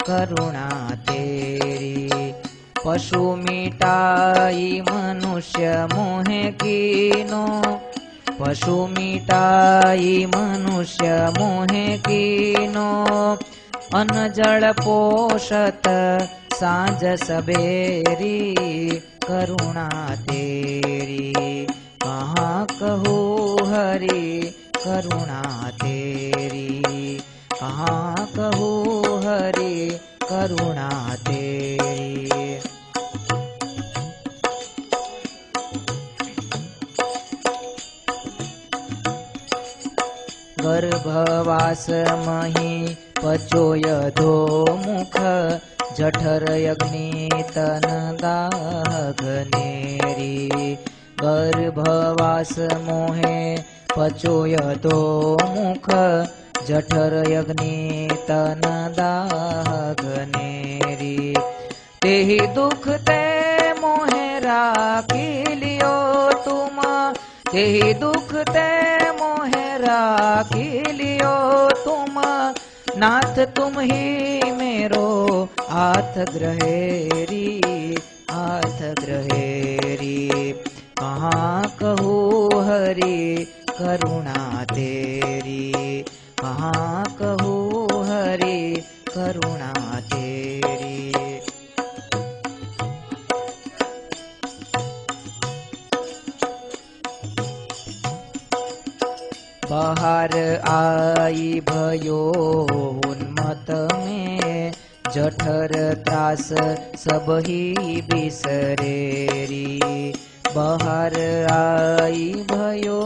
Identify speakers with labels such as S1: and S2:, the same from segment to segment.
S1: करुणा तेरी। पशु मिटाई मनुष्य मोहे कीनो, पशु मिटाई मनुष्य मोहे कीनो। अन्न जल पोषत सांझ सबेरी, करुणा तेरी कहाँ कहूँ हरि करुणा तेरी। कहाँ कहूँ हरि करुणा तेरी। गर्भवास मही पचोय धो मुख, जठर अग्नि तन दाह घनेरी। गर्भवास मोहे पचोय धो मुख, जठर अग्नि तन दाह घनेरी। तेहि दुख ते मोहे राखी लियो तुम, तेहि दुख ते मोहे राखी लियो तुम। नाथ तुम ही मेरो हाथ ग्रहेरी, हाथ ग्रहेरी। कहाँ कहूँ हरि करुणा तेरी, कहाँ कहूँ हरि करुणा तेरी। बाहर आई भयो उन्मत में, जठर त्रास सब ही बिसरेरी। बाहर आई भयो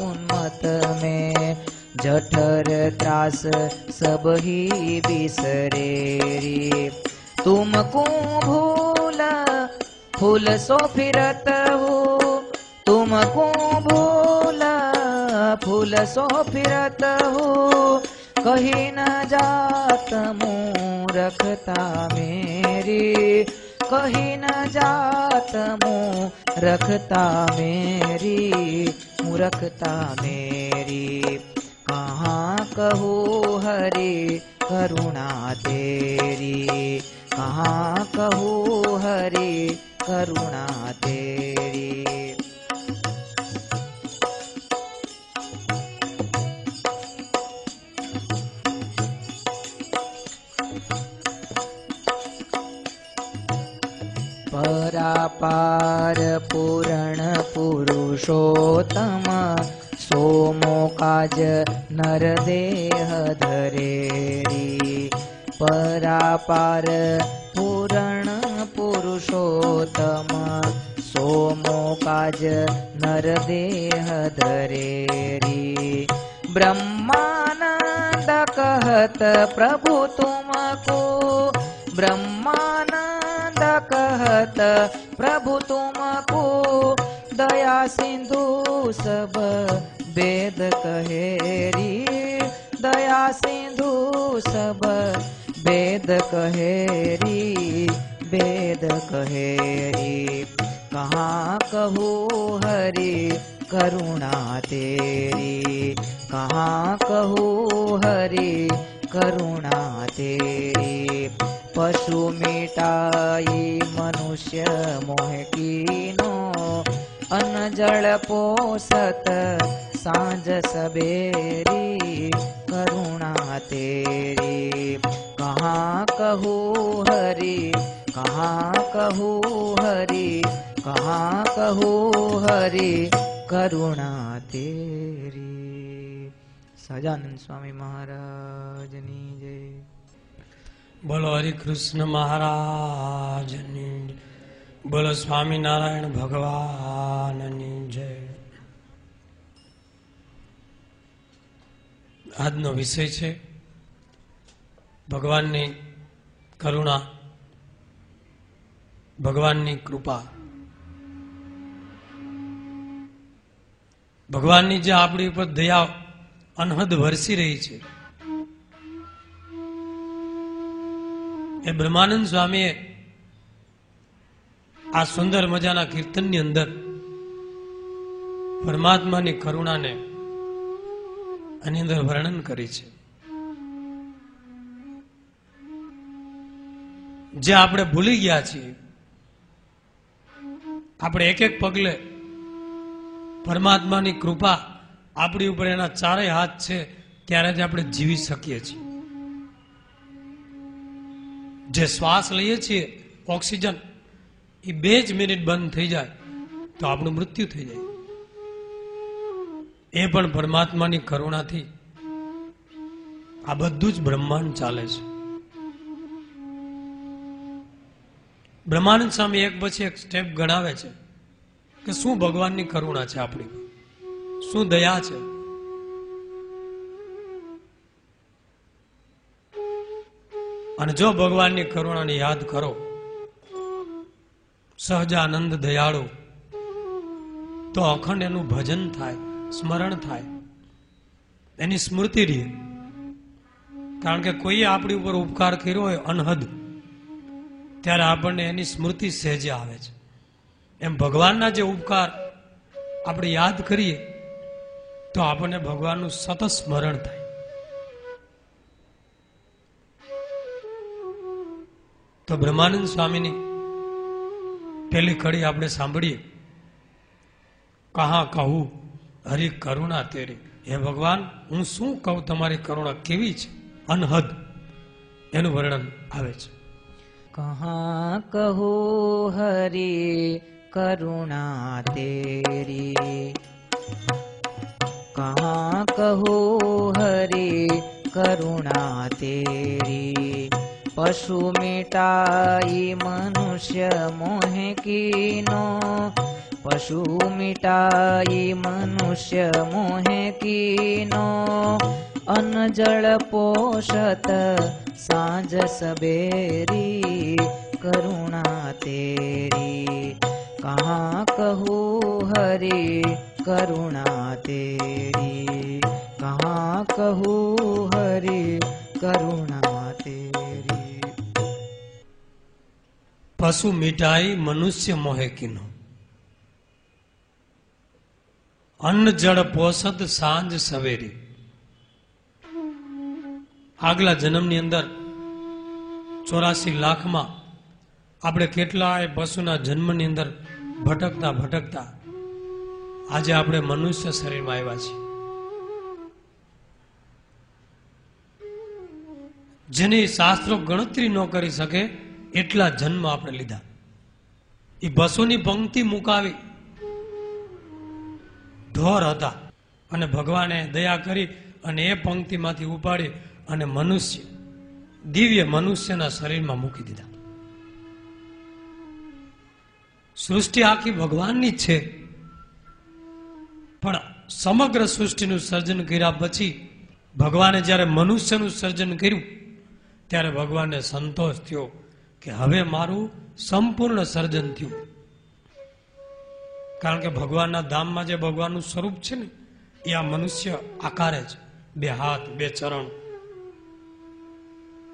S1: उन्मत में, जठर त्रास सब ही बिसरेरी। तुमको भूल फूल सो फिरत हो, तुमको भूल फूल सो फिरत हो। कहीं न जात मूरखता मेरी, कहीं न जात मूरखता मेरी, मूरखता मेरी। कहाँ कहूँ हरि करुणा तेरी, कहाँ कहूँ हरि करुणा तेरी। परापार पूरण पुरुषोत्तम, सोमो काज नर देह धरेरी। परापार पूरण पुरुषोत्तम, सोमो काज नर देह धरेरी। ब्रह्मानंद कहत प्रभु तुमको, ब्रह्मानंद कहत प्रभु तुमको। दया सिंधु सब वेद कहेरी, दया सिंधु सब वेद कहेरी, वेद कहेरी। कहाँ कहूँ हरि करुणा तेरी, कहाँ कहूँ हरि करुणा तेरी। पशु मिटाई मनुष्य मोह कीनो, अन्न जल पोषत सांझ सबेरी, करुणा तेरी। कहाँ कहूँ हरि, कहाँ कहूँ हरि, कहाँ कहूँ हरि करुणा तेरी। सजानंद स्वामी महाराज नी जय।
S2: बोलो हरि कृष्ण महाराज नी, बोलो स्वामी नारायण भगवान नी जय। આજનો વિષય છે ભગવાનની કરુણા, ભગવાનની કૃપા। ભગવાનની જે આપણી ઉપર દયા અનહદ વરસી રહી છે, એ બ્રહ્માનંદ સ્વામીએ આ સુંદર મજાના કીર્તનની અંદર પરમાત્માની કરુણાને આની અંદર વર્ણન કરી છે। જે આપણે ભૂલી ગયા છીએ. આપણે એક એક પગલે પરમાત્માની કૃપા આપણી ઉપર એના ચારેય હાથ છે ત્યારે જ આપણે જીવી શકીએ છીએ. જે શ્વાસ લઈએ છીએ ઓક્સિજન, એ 2 જ મિનિટ બંધ થઈ જાય તો આપણું મૃત્યુ થઈ જાય. એ પણ પરમાત્માની કરુણાથી આ બધું જ બ્રહ્માંડ ચાલે છે. બ્રહ્માનંદ સ્વામી એક પછી એક સ્ટેપ ગણાવે છે કે શું ભગવાનની કરુણા છે આપણી, શું દયા છે. અને જો ભગવાનની કરુણાને યાદ કરો, સહજાનંદ દયાળુ, તો અખંડ એનું ભજન થાય, સ્મરણ થાય, એની સ્મૃતિ રહે. કારણ કે કોઈએ આપણી ઉપર ઉપકાર કર્યો હોય અનહદ, ત્યારે આપણને એની સ્મૃતિ સહેજે આવે છે. એમ ભગવાનના જે ઉપકાર આપણે યાદ કરીએ તો આપણને ભગવાનનું સતત સ્મરણ થાય. તો બ્રહ્માનંદ સ્વામીની પેલી કડી આપણે સાંભળીએ, કહા કહું હરી કરુણા તેરી. હે ભગવાન, હું શું કહું, તમારી કરુણા કેવી છે, અનહદ, એનું વર્ણન આવે છે.
S1: कहाँ कहूँ हरि करुणा तेरी, कहाँ कहूँ हरि करुणा तेरी. पशु मिटाई मनुष्य मोह कीनो, पशु मिटाई मनुष्य मोह कीनो. अन्न जल पोषत सांझ सबेरी, करुणा तेरी. कहाँ कहूँ हरि करुणा तेरी, कहाँ कहूँ हरि करुणा तेरी.
S2: પશુ મીઠાઈ મનુષ્ય મોહે કીનો, અન્ન જળ પોષદ સાંજ સવેરી. આગલા જન્મની અંદર 84 લાખમાં આપણે કેટલાય પશુના જન્મની અંદર ભટકતા ભટકતા આજે આપણે મનુષ્ય શરીરમાં આવ્યા છીએ. જેની શાસ્ત્રો ગણતરી ન કરી શકે એટલા જન્મ આપણે લીધા. એ પશુની પંક્તિ મુકાવી ઢોર હતા અને ભગવાને દયા કરી અને એ પંક્તિમાંથી ઉપાડી અને મનુષ્ય, દિવ્ય મનુષ્યના શરીરમાં મૂકી દીધા. સૃષ્ટિ આખી ભગવાનની જ છે, પણ સમગ્ર સૃષ્ટિનું સર્જન કર્યા પછી ભગવાને જ્યારે મનુષ્યનું સર્જન કર્યું ત્યારે ભગવાનને સંતોષ થયો કે હવે મારું સંપૂર્ણ સર્જન થયું. કારણ કે ભગવાનના ધામમાં જે ભગવાનનું સ્વરૂપ છે ને એ આ મનુષ્ય આકારે છે, 2 હાથ 2 ચરણ.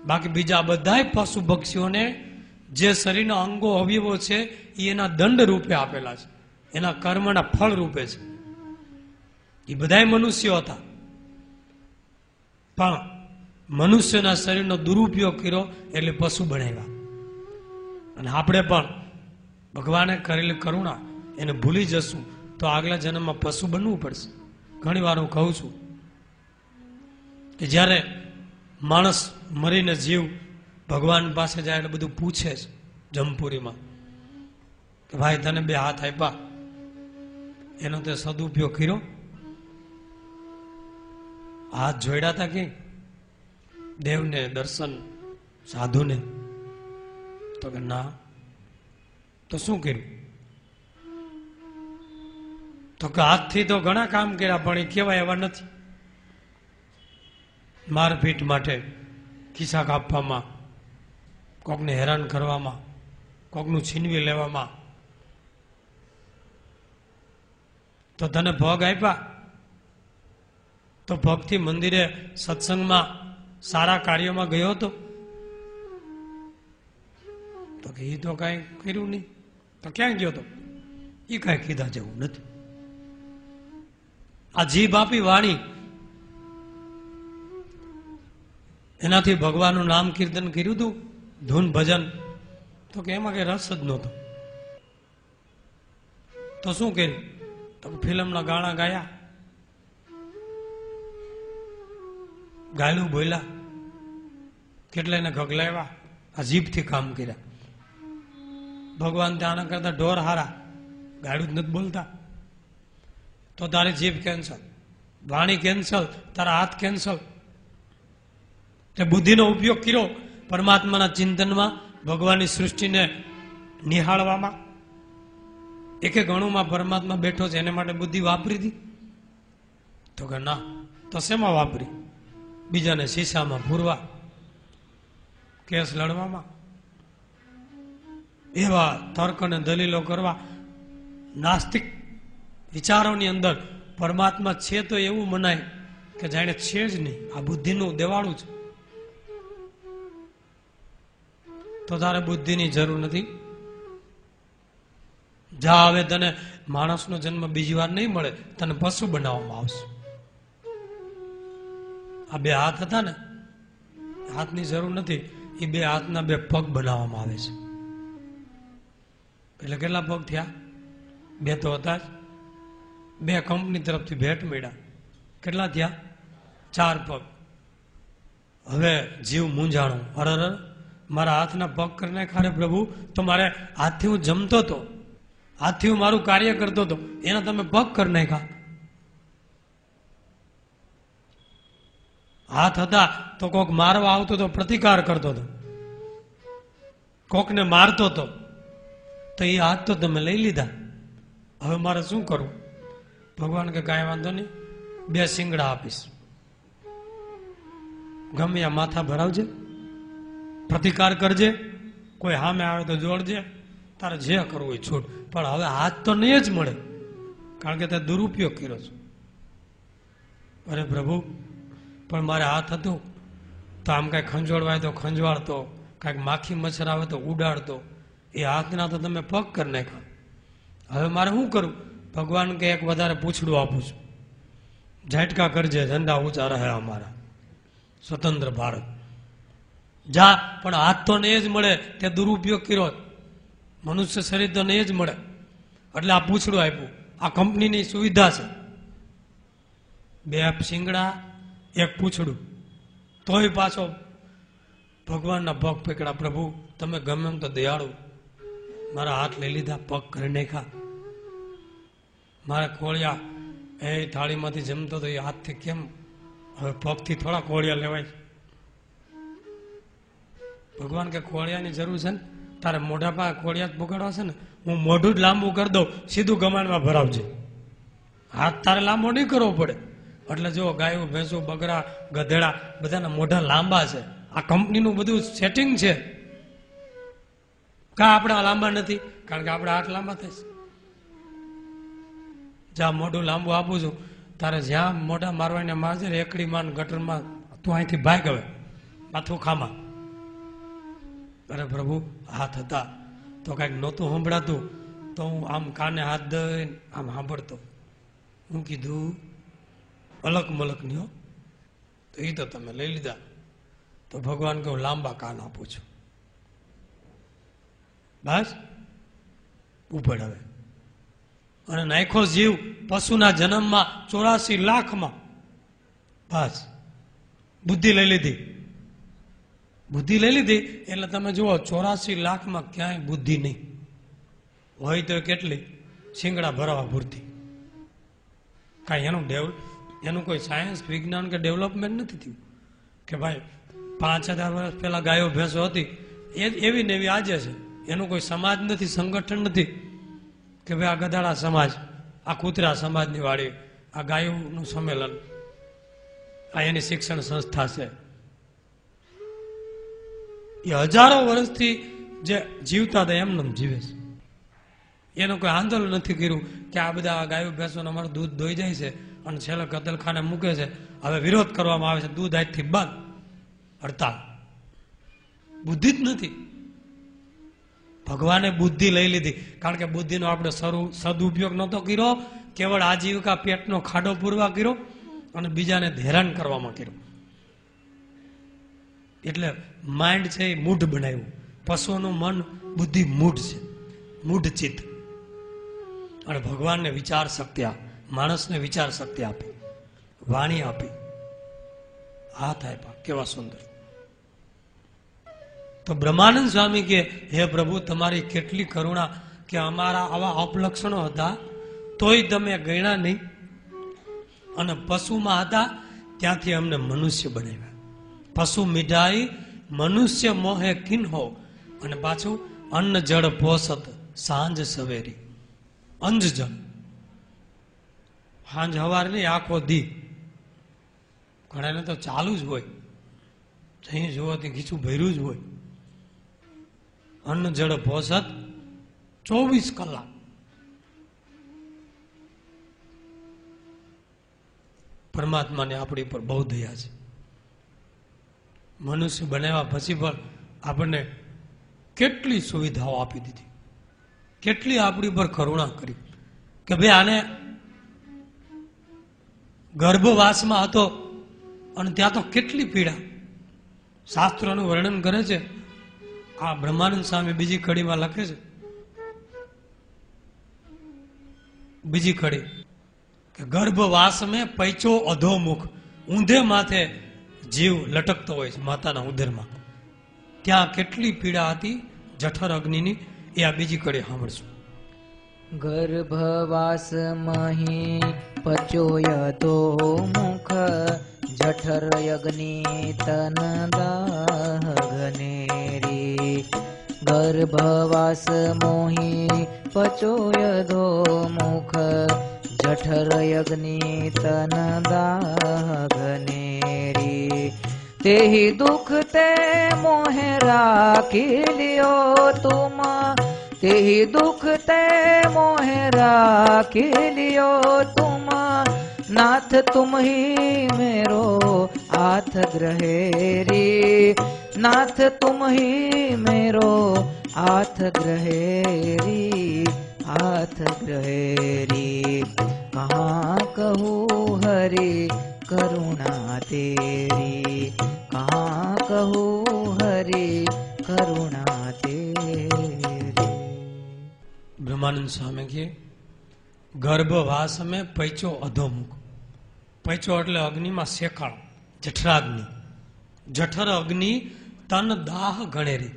S2: બાકી બીજા બધાય પશુ પક્ષીઓને જે શરીરના અંગો અવયવો છે એ એના દંડ રૂપે આપેલા છે, એના કર્મના ફળ રૂપે છે. એ બધાય મનુષ્યો હતા, પણ મનુષ્યના શરીરનો દુરુપયોગ કર્યો એટલે પશુ બનાવ્યા. અને આપણે પણ ભગવાને કરેલી કરુણા એને ભૂલી જશું તો આગલા જન્મમાં પશુ બનવું પડશે. ઘણી વાર હું કહું છું કે જ્યારે માણસ મરીને જીવ ભગવાન પાસે જાય એટલે બધું પૂછે છે જમપુરીમાં કે ભાઈ તને 2 હાથ આપ્યા, એનો તે સદુપયોગ કર્યો? હાથ જોડ્યા હતા કે દેવને, દર્શન, સાધુને? તો કે ના. તો શું કર્યું? તો કે હાથથી તો ઘણા કામ કર્યા પણ એ કેવાય એવા નથી. મારપીટ માટે, ખિસ્સા કાપવામાં, કોકને હેરાન કરવામાં, કોકનું છીનવી લેવામાં. તો તને પગ આપ્યા તો પગથી મંદિરે, સત્સંગમાં, સારા કાર્યોમાં ગયો હતો? તો કે એ તો કઈ કર્યું નહીં. તો ક્યાં ગયો તો? એ કઈ કીધા જેવું નથી. આ જીભ આપી વાણી, એનાથી ભગવાનનું નામ કીર્તન કર્યું હતું, ધૂન ભજન તો કે એમાં કઈ રસ જ નહોતો. તો શું કર્યું? તો ફિલ્મના ગાણા ગાયા, ગાયલું બોલ્યા, કેટલાયને ગગલાવ્યા, આ જીભથી કામ કર્યા. ભગવાન ત્યાં આના કરતા ઢોર હારા, ગાયલું જ નથી બોલતા. તો તારી જીભ કેન્સલ, વાણી કેન્સલ, તારા હાથ કેન્સલ. તે બુદ્ધિનો ઉપયોગ કર્યો પરમાત્માના ચિંતનમાં, ભગવાનની સૃષ્ટિને નિહાળવામાં. એક એક અણુમાં પરમાત્મા બેઠો છે એને માટે બુદ્ધિ વાપરી હતી? તો કે ના. તો શેમાં વાપરી? બીજાને શીશામાં પૂરવા, કેસ લડવામાં, એવા તર્ક અને દલીલો કરવા. નાસ્તિક વિચારોની અંદર પરમાત્મા છે તો એવું મનાય કે જાણે છે જ નહીં, આ બુદ્ધિનું દેવાળું છે. તો તારે બુદ્ધિની જરૂર નથી. જા, હવે તને માણસનો જન્મ બીજી વાર નહીં મળે, તને પશુ બનાવવામાં આવશે. આ બે હાથ હતા ને, હાથની જરૂર નથી, એ બે હાથના બે પગ બનાવવામાં આવે છે. એટલે કેટલા પગ થયા? બે તો હતા જ. બે કંપની તરફથી ભેટ મળ્યા, કેટલા થયા? 4 પગ. હવે જીવ મૂંઝાણો, અરર મારા હાથના પગ કરી નાખ્યા રે પ્રભુ, તો મારે હાથથી હું જમતો હતો, હાથથી હું મારું કાર્ય કરતો હતો, એના તમે પગ કરી નાખ્યા. હાથ હતા તો કોક મારવા આવતો તો પ્રતિકાર કરતો હતો, કોકને મારતો હતો, તો એ હાથ તો તમે લઈ લીધા. હવે મારે શું કરવું? ભગવાન કે કાંઈ વાંધો નહીં, 2 શિંગડા આપીશ, ગમે આ માથા ભરાવજે, પ્રતિકાર કરજે, કોઈ સામે આવે તો જોડજે, તારે જે કરવું એ છૂટ. પણ હવે હાથ તો નહીં જ મળે, કારણ કે તે દુરુપયોગ કર્યો છે. અરે પ્રભુ, પણ મારે હાથ હતું તો આમ કાંઈ ખંજોળવાય તો ખંજવાળતો, કાંઈક માખી મચ્છર આવે તો ઉડાડતો, એ હાથના તો તમે પગ કરી નાખ્યા. હવે મારે શું કરું? ભગવાન કે એક વધારે પૂછડું આપું છું, ઝાટકા કરજે, ઝંડા ઊંચા રહે અમારા, સ્વતંત્ર ભારત. જા, પણ હાથ તો નહીં જ મળે, તે દુરુપયોગ કર્યો, મનુષ્ય શરીર તો નહીં જ મળે, એટલે આ પૂછડું આપ્યું. આ કંપનીની સુવિધા છે, 2 શિંગડા 1 પૂછડું. તોય પાછો ભગવાનના પગ પકડા, પ્રભુ તમે ગમે એમ તો દયાળુ, મારા હાથ લઈ લીધા, પગ કરી નાખ્યા. મારે કોળિયા એ થાળીમાંથી જમતો તો એ હાથથી કેમ, હવે પગથી થોડા કોળિયા લેવાય? ભગવાન કે કોળિયાની જરૂર છે ને, તારે મોઢા પાસે કોળિયા જ પકડવા છે ને, હું મોઢું જ લાંબુ કરી દઉં, સીધું ગમાણમાં ભરાવજે, હાથ તારે લાંબો નહીં કરવો પડે. એટલે જો ગાયો ભેંસો બકરા ગધેડા બધાના મોઢા લાંબા છે, આ કંપનીનું બધું સેટિંગ છે. કા આપણા લાંબા નથી? કારણ કે આપણા હાથ લાંબા થાય છે. જ્યાં મોઢું લાંબુ આપું છું, તારે જ્યાં મોઢા મારવાને મારજે, રેકડીમાં ગટરમાં, તું અહીંથી ભાગ હવે માથું ખામાં. અરે પ્રભુ, હાથ હતા તો કાંઈક નહોતું સંભળાતું, તો હું આમ કાને હાથ દઈને આમ સાંભળતો. હું કીધું અલક મલક નહીં હો, તો એ તો તમે લઈ લીધા. તો ભગવાન કહું લાંબા કાન આપું છું, બસ ઉપડ હવે. અને નાખો જીવ પશુના જન્મમાં 84 લાખમાં, બસ બુદ્ધિ લઈ લીધી. બુદ્ધિ લઈ લીધી એટલે તમે જુઓ 84 લાખમાં ક્યાંય બુદ્ધિ નહીં હોય, તો કેટલી શિંગડા ભરવા પૂરતી. કાંઈ એનું કોઈ સાયન્સ વિજ્ઞાન કે ડેવલપમેન્ટ નથી થયું કે ભાઈ 5000 વર્ષ પહેલા ગાયો ભેંસો હતી એ એવી ને એવી આજે છે. એનું કોઈ સમાજ નથી, સંગઠન નથી કે ભાઈ આ ગધાડા સમાજ, આ કૂતરા સમાજની વાડી, આ ગાયોનું સંમેલન, આ એની શિક્ષણ સંસ્થા છે. એ હજારો વર્ષથી જે જીવતા હતા એમને જીવે છે. એનું કોઈ આંદોલન નથી કર્યું કે આ બધા ગાયો ભેંસોને અમારું દૂધ દોઈ જાય છે અને છેલ્લે કતલખાને મૂકે છે, હવે વિરોધ કરવામાં આવે છે, દૂધ આજથી બંધ, હડતાલ. બુદ્ધિ જ નથી. ભગવાને બુદ્ધિ લઈ લીધી, કારણ કે બુદ્ધિનો આપણે સદુપયોગ નહોતો કર્યો, કેવળ આજીવિકા પેટનો ખાડો પૂરવા કર્યો અને બીજાને હેરાન કરવામાં કર્યો. એટલે માઇન્ડ છે એ મૂઢ બનાવ્યું. પશુનું મન બુદ્ધિ મૂઢ છે, મૂઢ ચિત્ત. અને ભગવાનને વિચાર શક્તિ માણસને વિચાર શક્તિ આપી, વાણી આપી, હાથ આપ્યા, કેવા સુંદર. તો બ્રહ્માનંદ સ્વામી કે હે પ્રભુ તમારી કેટલી કરુણા કે અમારા આવા અપલક્ષણો હતા તોય તમે ગણ્યા નહીં, અને પશુમાં હતા ત્યાંથી અમને મનુષ્ય બનાવ્યા. પશુ મીઠાઈ મનુષ્ય મોહે કિન્હો, અને પાછું અન્ન જળ પોષત સાંજ સવેરી. અંજ જળ સાંજ હવાર નહીં, આખો દી. ઘણાને તો ચાલુ જ હોય, જઈ જુઓ ત્યાં ખીચું ભર્યું જ હોય. અન્ન જળ પોષત 24 કલાક. પરમાત્માને આપણી પર બહુ દયા છે. મનુષ્ય બનાવ્યા પછી પણ આપણને કેટલી સુવિધાઓ આપી દીધી, કેટલી આપણી પર કરુણા કરી કે ભાઈ આને ગર્ભવાસમાં હતો અને ત્યાં તો કેટલી પીડા. શાસ્ત્રોનું વર્ણન કરે છે. આ બ્રહ્માનંદ સ્વામી બીજી કડીમાં લખે છે, બીજી કડી કે ગર્ભવાસ મેં પૈચો અધોમુખ, ઊંધે માથે જીવ લટકતો હોય છે માતાના ઉદરમાં. ત્યાં કેટલી પીડા હતી જઠર અગ્નિની, એ આ બીજી કડી સાંભળશું.
S1: ગર્ભવાસ મહી પચોય તો મુખ, જઠર અગ્નિ તન દાહ ઘનેરી. ગર્ભવાસ મોહી પચોય ધો મુખ, જઠર અગ્નિ તન દાહ ઘનેરી. તેહી દુઃખ તે મોહે રાખી લ્યો તુમ, તેહી દુઃખ તે મોહે રાખી લ્યો તુમ. नाथ तुम ही मेरो आथ ग्रहेरी, नाथ तुम ही मेरो आथ ग्रहेरी, आथ ग्रहेरी. कहाँ कहूँ हरि करुणा तेरी, कहाँ कहूँ हरि करुणा तेरी.
S2: બ્રહ્માનંદ સ્વામી કે ગર્ભવાસ મેં પૈચો અધોમુખ. પૈચો એટલે અગ્નિમાં શેકાળ, જઠરાગ્નિ. જઠર અગ્નિ તન દાહ ગણેરી.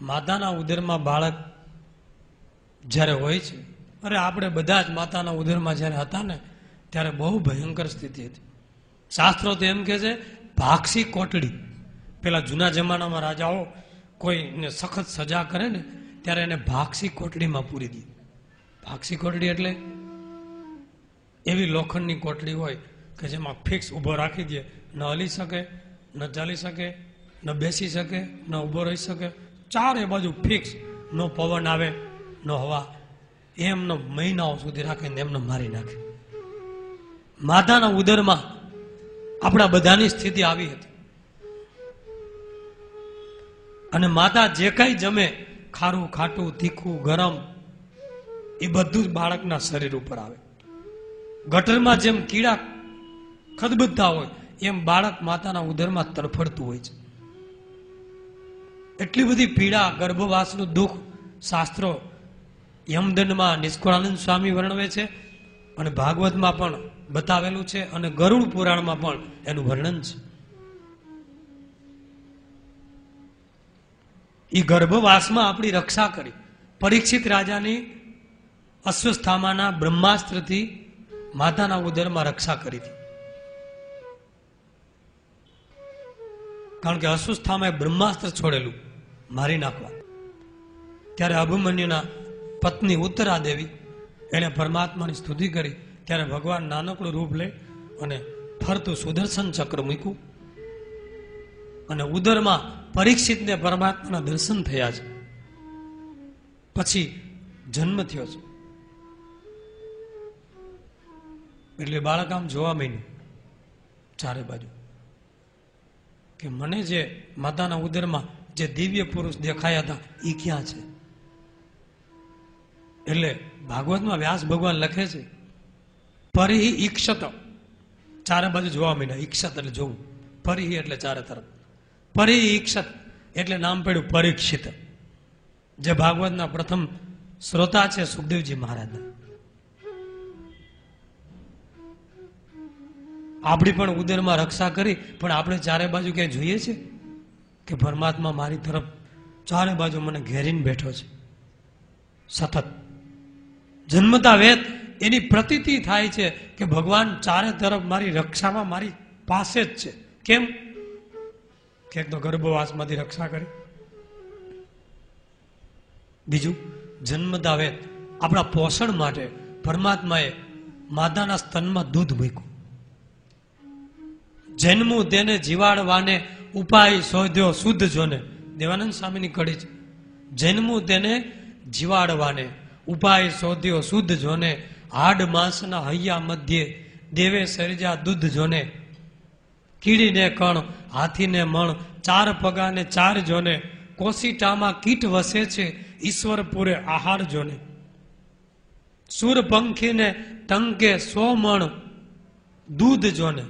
S2: માતાના ઉદરમાં બાળક જ્યારે હોય છે, અરે આપણે બધા જ માતાના ઉદરમાં જ્યારે હતા ને ત્યારે બહુ ભયંકર સ્થિતિ હતી. શાસ્ત્રો તો એમ કે છે ભાક્ષી કોટડી. પેલા જૂના જમાનામાં રાજાઓ કોઈને સખત સજા કરે ને ત્યારે એને ભાક્ષી કોટડીમાં પૂરી દે. ભાક્ષી કોટડી એટલે એવી લોખંડની કોટડી હોય કે જેમાં ફિક્સ ઊભો રાખી દે, ન હલી શકે, ન ચાલી શકે, ન બેસી શકે, ન ઊભો રહી શકે, ચારે બાજુ ફિક્સ. ન પવન આવે, ન હવા. એમનો મહિનાઓ સુધી રાખીને એમને મારી નાખે. માતાના ઉદરમાં આપણા બધાની સ્થિતિ આવી હતી. અને માતા જે કઈ જમે, ખારું, ખાટું, તીખું, ગરમ, એ બધું જ બાળકના શરીર ઉપર આવે. ગટરમાં જેમ કીડા ખદબદતા હોય એમ બાળક માતાના ઉદરમાં તરફડતું હોય છે. એટલી બધી પીડા, ગર્ભવાસનું દુઃખ શાસ્ત્રો યમદંડમાં નિષ્કુળાનંદ સ્વામી વર્ણવે છે, અને ભાગવતમાં પણ બતાવેલું છે, અને ગરુડ પુરાણમાં પણ એનું વર્ણન છે. એ ગર્ભવાસમાં આપણી રક્ષા કરી. પરીક્ષિત રાજાની અશ્વસ્થામાના બ્રહ્માસ્ત્રથી માતાના ઉદરમાં રક્ષા કરી હતી. કારણ કે અશ્વસ્થામાએ બ્રહ્માસ્ત્ર છોડેલું મારી નાખવા. ત્યારે અભિમન્યુના પત્ની ઉત્તરા દેવી એને પરમાત્માની સ્તુતિ કરી. ત્યારે ભગવાન નાનકડું રૂપ લે અને ફરતું સુદર્શન ચક્ર મૂક્યું, અને ઉદરમાં પરીક્ષિતને પરમાત્માના દર્શન થયા છે. પછી જન્મ થયો છે. એટલે બાળક આમ જોવા માંડ્યું ચારે બાજુ કે મને જે માતાના ઉદરમાં જે દિવ્ય પુરુષ દેખાયા હતા એ ક્યાં છે. એટલે ભાગવતમાં વ્યાસ ભગવાન લખે છે પરિ ઈક્ષત. ચારે બાજુ જોવા માંડ્યા. ઈક્ષત એટલે જોવું, પરિ એટલે ચારે તરફ. પરિ ઈક્ષત એટલે નામ પડ્યું પરીક્ષિત. જે ભાગવતના પ્રથમ શ્રોતા છે સુખદેવજી મહારાજના. આપણી પણ ઉદરમાં રક્ષા કરી, પણ આપણે ચારે બાજુ ક્યાંય જોઈએ છે કે પરમાત્મા મારી તરફ ચારે બાજુ મને ઘેરીને બેઠો છે સતત? જન્મતા વેત એની પ્રતીતિ થાય છે કે ભગવાન ચારે તરફ મારી રક્ષામાં મારી પાસે જ છે. કેમ? કે તો ગર્ભવાસમાંથી રક્ષા કરી. બીજું, જન્મતા વેત આપણા પોષણ માટે પરમાત્માએ માતાના સ્તનમાં દૂધ મૂક્યું. જન્મું તેને જીવાડવાને ઉપાય શોધ્યો શુદ્ધ જોને. દેવાનંદ સ્વામીની કડી છે. જન્મું તેને જીવાડવાને ઉપાય શોધ્યો શુદ્ધ જોને. હાડ માંસના હૈયા મધ્યે દેવે સર્જા દૂધ જોને. કીડીને કણ હાથીને મણ ચાર પગાને ચાર જોને. કોશીટામાં કીટ વસે છે ઈશ્વર પૂરે આહાર જોને. સુર પંખીને ટંકે 100 મણ દૂધ જોને.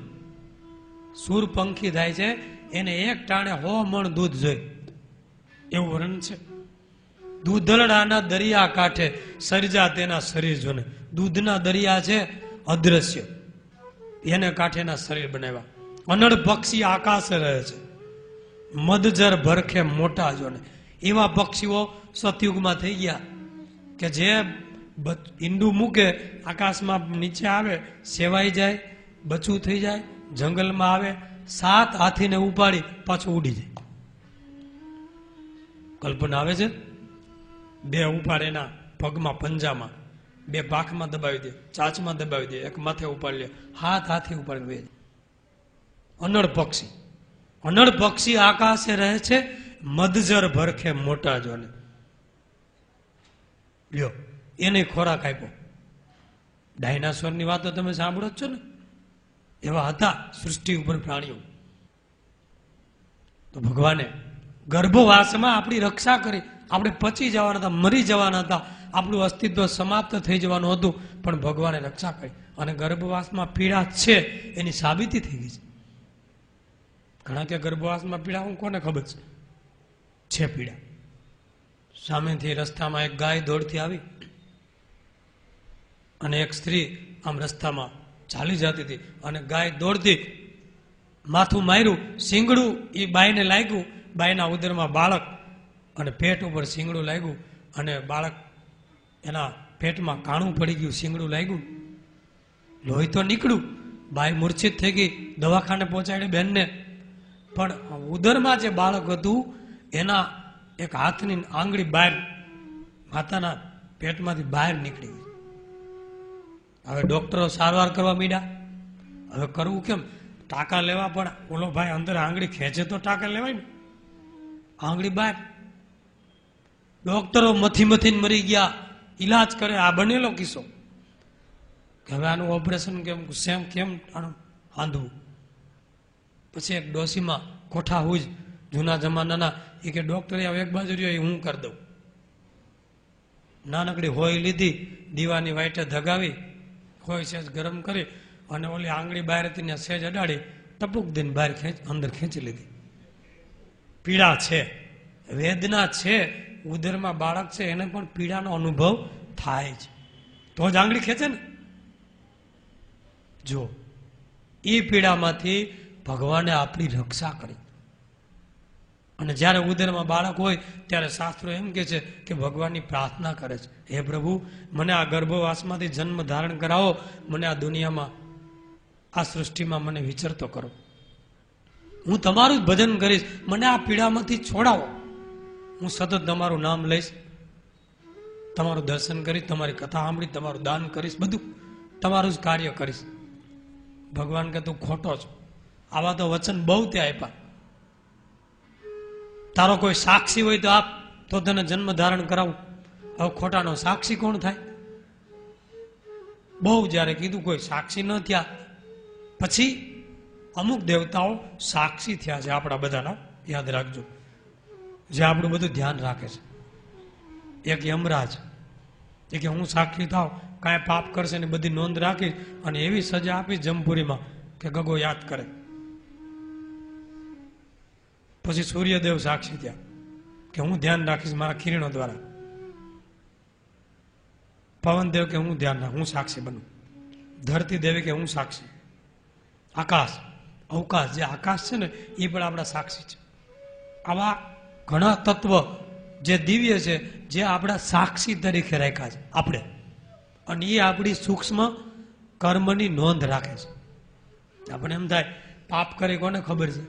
S2: સુર પંખી થાય છે એને એક ટાણે 100 મણ દૂધ જોઈએ એવું વર્ણન છે. દૂધડાના દરિયા કાંઠે સર્જા તેના શરીર જોને. દૂધના દરિયા છે અદ્રશ્ય, એને કાંઠેના શરીર બનાવ્યા. અનળ પક્ષી આકાશે રહે છે મદજર ભરખે મોટા જોને. એવા પક્ષીઓ સતયુગમાં થઈ ગયા કે જે ઈંડું મૂકે આકાશમાં નીચે આવે, સેવાઈ જાય, બચું થઈ જાય, જંગલમાં આવે, 7 હાથીને ઉપાડી પાછું ઉડી જાય. કલ્પના આવે છે? 2 ઉપાડે એના પગમાં પંજામાં, 2 પાંખમાં દબાવી દે, ચાંચમાં દબાવી દે, એક માથે ઉપાડી લે, 7 હાથી ઉપાડી વે. અનળ પક્ષી, અનળ પક્ષી આકાશે રહે છે મદજર ભરખે મોટા જોને. લ્યો, એને ખોરાક આપ્યો. ડાયનાસોરની વાતો તમે સાંભળો જ છો ને? એવા હતા સૃષ્ટિ ઉપર પ્રાણીઓ. તો ભગવાને ગર્ભવાસમાં આપણી રક્ષા કરી. આપણે પચી જવાના હતા, મરી જવાના હતા, આપણું અસ્તિત્વ સમાપ્ત થઈ જવાનું હતું, પણ ભગવાને રક્ષા કરી. અને ગર્ભવાસમાં પીડા છે એની સાબિતી થઈ ગઈ છે. ઘણા કે ગર્ભવાસમાં પીડા, હું કોને ખબર છે પીડા. સામેથી રસ્તામાં એક ગાય દોડતી આવી અને એક સ્ત્રી આમ રસ્તામાં ચાલી જતી હતી અને ગાય દોડતી, માથું માર્યું, શીંગડું એ બાઈને લાગ્યું, બાઈના ઉદરમાં બાળક અને પેટ ઉપર શીંગડું લાગ્યું અને બાળક એના પેટમાં કાણું પડી ગયું, શીંગડું લાગ્યું, લોહી તો નીકળ્યું, બાઈ મૂર્છિત થઈ ગઈ, દવાખાને પહોંચાડી બેનને. પણ ઉદરમાં જે બાળક હતું એના એક હાથની આંગળી બહાર માતાના પેટમાંથી બહાર નીકળી ગઈ. હવે ડોક્ટરો સારવાર કરવા માંડ્યા. હવે કરવું કેમ? ટાંકા લેવા, પણ ઓલો ભાઈ અંદર આંગળી ખેંચે તો ટાંકા લેવાય ને, આંગળી બહાર. ડોક્ટરો મથીને મરી ગયા, ઈલાજ કરે. આ બનેલો કિસ્સો કે હવે આનું ઓપરેશન કેમ આંધવું. પછી એક ડોસીમાં કોઠા હુજ જૂના જમાનાના, એ કે ડોક્ટરે એક બાજુ રહ્યો, હું કરી દઉં. નાનકડી હોય લીધી, દીવાની વાઈટે ધગાવી, હોય સેજ ગરમ કરી અને ઓલી આંગળી બહાર હતી ને સેજ અડાડી, ટપુક દઈને બહાર અંદર ખેંચી લીધી. પીડા છે, વેદના છે, ઉદરમાં બાળક છે, એને પણ પીડાનો અનુભવ થાય છે, તો જ આંગળી ખેંચે ને. જો એ પીડામાંથી ભગવાને આપણી રક્ષા કરી. અને જ્યારે ઉદરમાં બાળક હોય ત્યારે શાસ્ત્રો એમ કે છે કે ભગવાનની પ્રાર્થના કરે છે, હે પ્રભુ, મને આ ગર્ભવાસમાંથી જન્મ ધારણ કરાવો, મને આ દુનિયામાં, આ સૃષ્ટિમાં મને વિચરતો કરો, હું તમારું જ ભજન કરીશ, મને આ પીડામાંથી છોડાવો, હું સતત તમારું નામ લઈશ, તમારું દર્શન કરીશ, તમારી કથા સાંભળી, તમારું દાન કરીશ, બધું તમારું જ કાર્ય કરીશ. ભગવાન કે તું ખોટો છો. આવા તો વચન બહુ તે આપ્યા. તારો કોઈ સાક્ષી હોય તો આપ, તો તને જન્મ ધારણ કરાવું. હવે ખોટાનો સાક્ષી કોણ થાય? બહુ જયારે કીધું, કોઈ સાક્ષી ન થયા. પછી અમુક દેવતાઓ સાક્ષી થયા છે આપણા બધાના, યાદ રાખજો, જે આપણું બધું ધ્યાન રાખે છે. એક યમરાજ, એ કે હું સાક્ષી થાવ, કાંઈ પાપ કરશે ને બધી નોંધ રાખીશ અને એવી સજા આપીશ જમપુરીમાં કે ગગો યાદ કરે. પછી સૂર્યદેવ સાક્ષી થયા કે હું ધ્યાન રાખીશ મારા કિરણો દ્વારા, પવનદેવ કે હું ધ્યાન રાખું, હું સાક્ષી બનું, ધરતી દેવી કે હું સાક્ષી, આકાશ અવકાશ, જે આકાશ છે ને એ પણ આપણા સાક્ષી છે. આવા ઘણા તત્વ જે દિવ્ય છે, જે આપણા સાક્ષી તરીકે રાખ્યા છે આપણે, અને એ આપણી સૂક્ષ્મ કર્મની નોંધ રાખે છે. આપણે એમ થાય પાપ કરે કોને ખબર છે?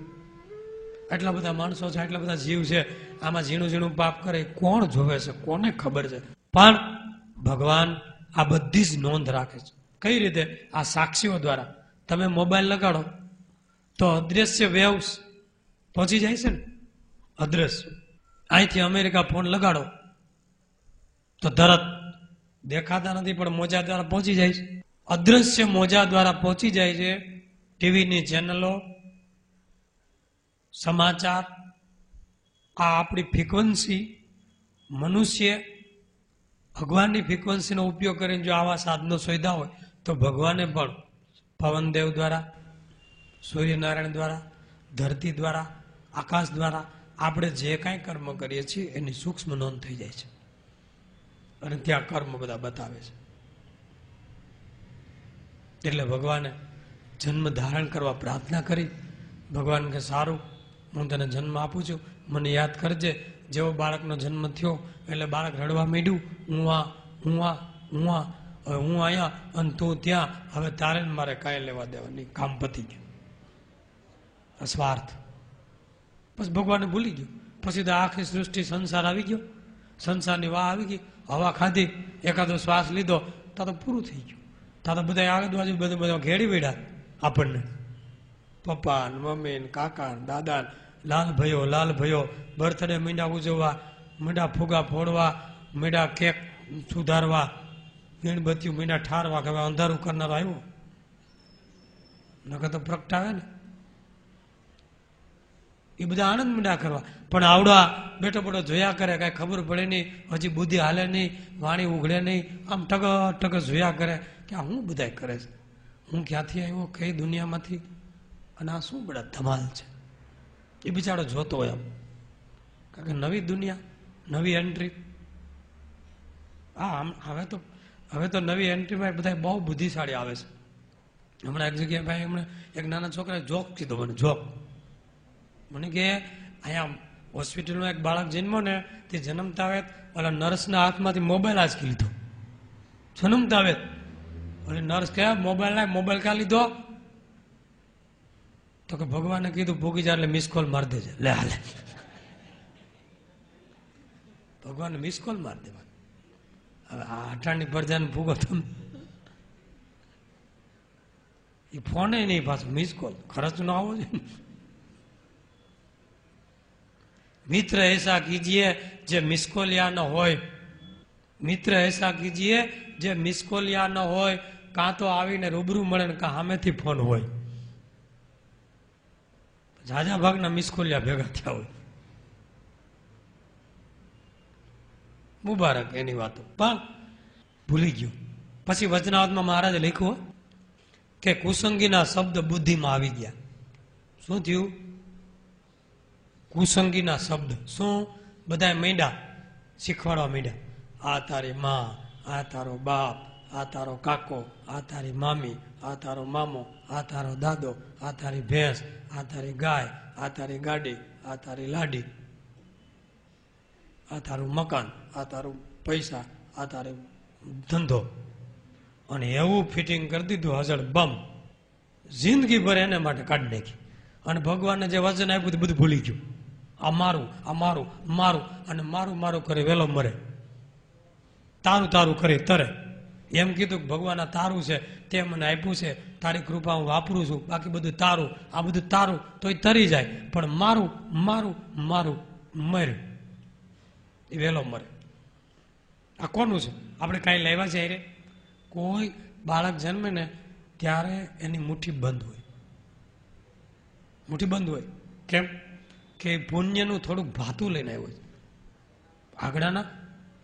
S2: એટલા બધા માણસો છે, એટલા બધા જીવ છે, આમાં ઝીણું ઝીણું પાપ કરે કોણ જોવે છે, કોને ખબર છે? પણ ભગવાન આ બધી જ નોંધ રાખે છે. કઈ રીતે? આ સાક્ષીઓ દ્વારા. તમે મોબાઈલ લગાડો તો અદ્રશ્ય વેવ્સ પહોંચી જાય છે ને, અદ્રશ્ય. અહીંથી અમેરિકા ફોન લગાડો તો તરત દેખાતા નથી પણ મોજા દ્વારા પહોંચી જાય છે. અદ્રશ્ય મોજા દ્વારા પહોંચી જાય છે. ટીવીની ચેનલો, સમાચાર, આ આપણી ફ્રીક્વન્સી, મનુષ્ય ભગવાનની ફ્રીક્વન્સીનો ઉપયોગ કરીને જો આવા સાધનો શોધ્યા હોય તો ભગવાને પણ પવનદેવ દ્વારા, સૂર્યનારાયણ દ્વારા, ધરતી દ્વારા, આકાશ દ્વારા આપણે જે કાંઈ કર્મ કરીએ છીએ એની સૂક્ષ્મ નોંધ થઈ જાય છે અને ત્યાં કર્મ બધા બતાવે છે. એટલે ભગવાને જન્મ ધારણ કરવા પ્રાર્થના કરી. ભગવાન કે સારું, હું તને જન્મ આપું છું, મને યાદ કરજે. જેવો બાળકનો જન્મ થયો એટલે બાળક રડવા માંડ્યું, હું અહીંયા અને તું ત્યાં, હવે તારે મારે કાંઈ લેવા દેવા નહીં, કામ પતી ગયું. સ્વાર્થ. પછી ભગવાનને ભૂલી ગયો. પછી તો આખી સૃષ્ટિ સંસાર આવી ગયો, સંસારની વાહ આવી ગઈ, હવા ખાધી, એકાદો શ્વાસ લીધો તા તો પૂરું થઈ ગયું. તા તો બધા આજુબાજુ બધા ઘેડી વેડ્યા આપણને, પપ્પા ને મમ્મી ને કાકા ને દાદા ને લાલ ભાઈઓ બર્થડે મીંડા ઉજવવા, મીંડા ફુગા ફોડવા, મીંડા કેક સુધારવા, મીણબત્તીઓ મીંડા ઠારવા, કે હવે અંધારું કરનારો આવ્યો, નકર તો પ્રગટાવે ને. એ બધા આનંદ મીંડા કરવા. પણ આવડા બેઠો બેઠો જોયા કરે, કાંઈ ખબર પડે નહીં, હજી બુદ્ધિ હાલે નહીં, વાણી ઉઘડે નહીં, આમ ટક જોયા કરે કે આ હું બધા કરે છે, હું ક્યાંથી આવ્યો, કઈ દુનિયામાંથી, અને આ શું બધા ધમાલ છે. એ બિચારો જોતો હોય આમ, કારણ કે નવી દુનિયા, નવી એન્ટ્રી. હા, હવે તો નવી એન્ટ્રીમાં બધા બહુ બુદ્ધિશાળી આવે છે. હમણાં એક જગ્યાએ ભાઈ હમણાં એક નાના છોકરાએ જોક કીધો મને, જોક. મને કે અહીંયા હોસ્પિટલમાં એક બાળક જન્મ્યો ને, તે જન્મતા આવે ઓલા નર્સના હાથમાંથી મોબાઈલ આંચકી લીધો. જન્મતા આવે ઓલી નર્સ કહે મોબાઈલ ક્યાં લીધો? તો કે ભગવાને કીધું ભૂગી જા એટલે મિસ કોલ મારી દેજે. લે હાલે, ભગવાને મિસ કોલ મારી દેવા. હવે આ અઠાણની પ્રજાને ભૂગો તમે, એ ફોને નહીં પાછું મિસ કોલ, ખર્ચ ન આવો જોઈએ. મિત્ર એસા કીજીએ જે મિસકોલિયા ન હોય, મિત્ર એસા કીજીએ જે મિસકોલિયા ન હોય, કાં તો આવીને રૂબરૂ મળે ને કાં સામેથી ફોન હોય. ઝાઝા ભાગના મિસકોલિયા ભેગા થયા હોય. મુબારક એની વાતો, પણ ભૂલી ગયો. પછી વચનાવતમાં મહારાજે લખ્યું કે કુસંગીના શબ્દ બુદ્ધિમાં આવી ગયા. શું થયું? કુસંગીના શબ્દ શું? બધા માંડ્યા શીખવાડવા માંડ્યા. આ તારી માં, આ તારો બાપ, આ તારો કાકો, આ તારી મામી, આ તારો મામો, આ તારો દાદો, આ તારી ભેંસ, આ તારી ગાય, આ તારી ગાડી, આ તારી લાડી, આ તારું મકાન, આ તારું પૈસા, આ તારો ધંધો. અને એવું ફિટિંગ કરી દીધું હજળ બમ, જિંદગી ભર એને માટે કાઢી નાખી. અને ભગવાનને જે વચન આપ્યું તે બધું ભૂલી ગયું. આ મારું, આ મારું, મારું, અને મારું કરી વેલો મરે, તારું કરી તરે. એમ કીધું કે ભગવાન આ તારું છે, તે મને આપ્યું છે, તારી કૃપા હું વાપરું છું, બાકી બધું તારું, આ બધું તારું, તો એ તરી જાય. પણ મારું મરે, એ વેલો મરે. આ કોનું છે? આપણે કાંઈ લેવા છે? રે કોઈ બાળક જન્મે ને ત્યારે એની મુઠ્ઠી બંધ હોય, મુઠ્ઠી બંધ હોય. કેમ કે પુણ્યનું થોડુંક ભાતું લઈને આવ્યો છે.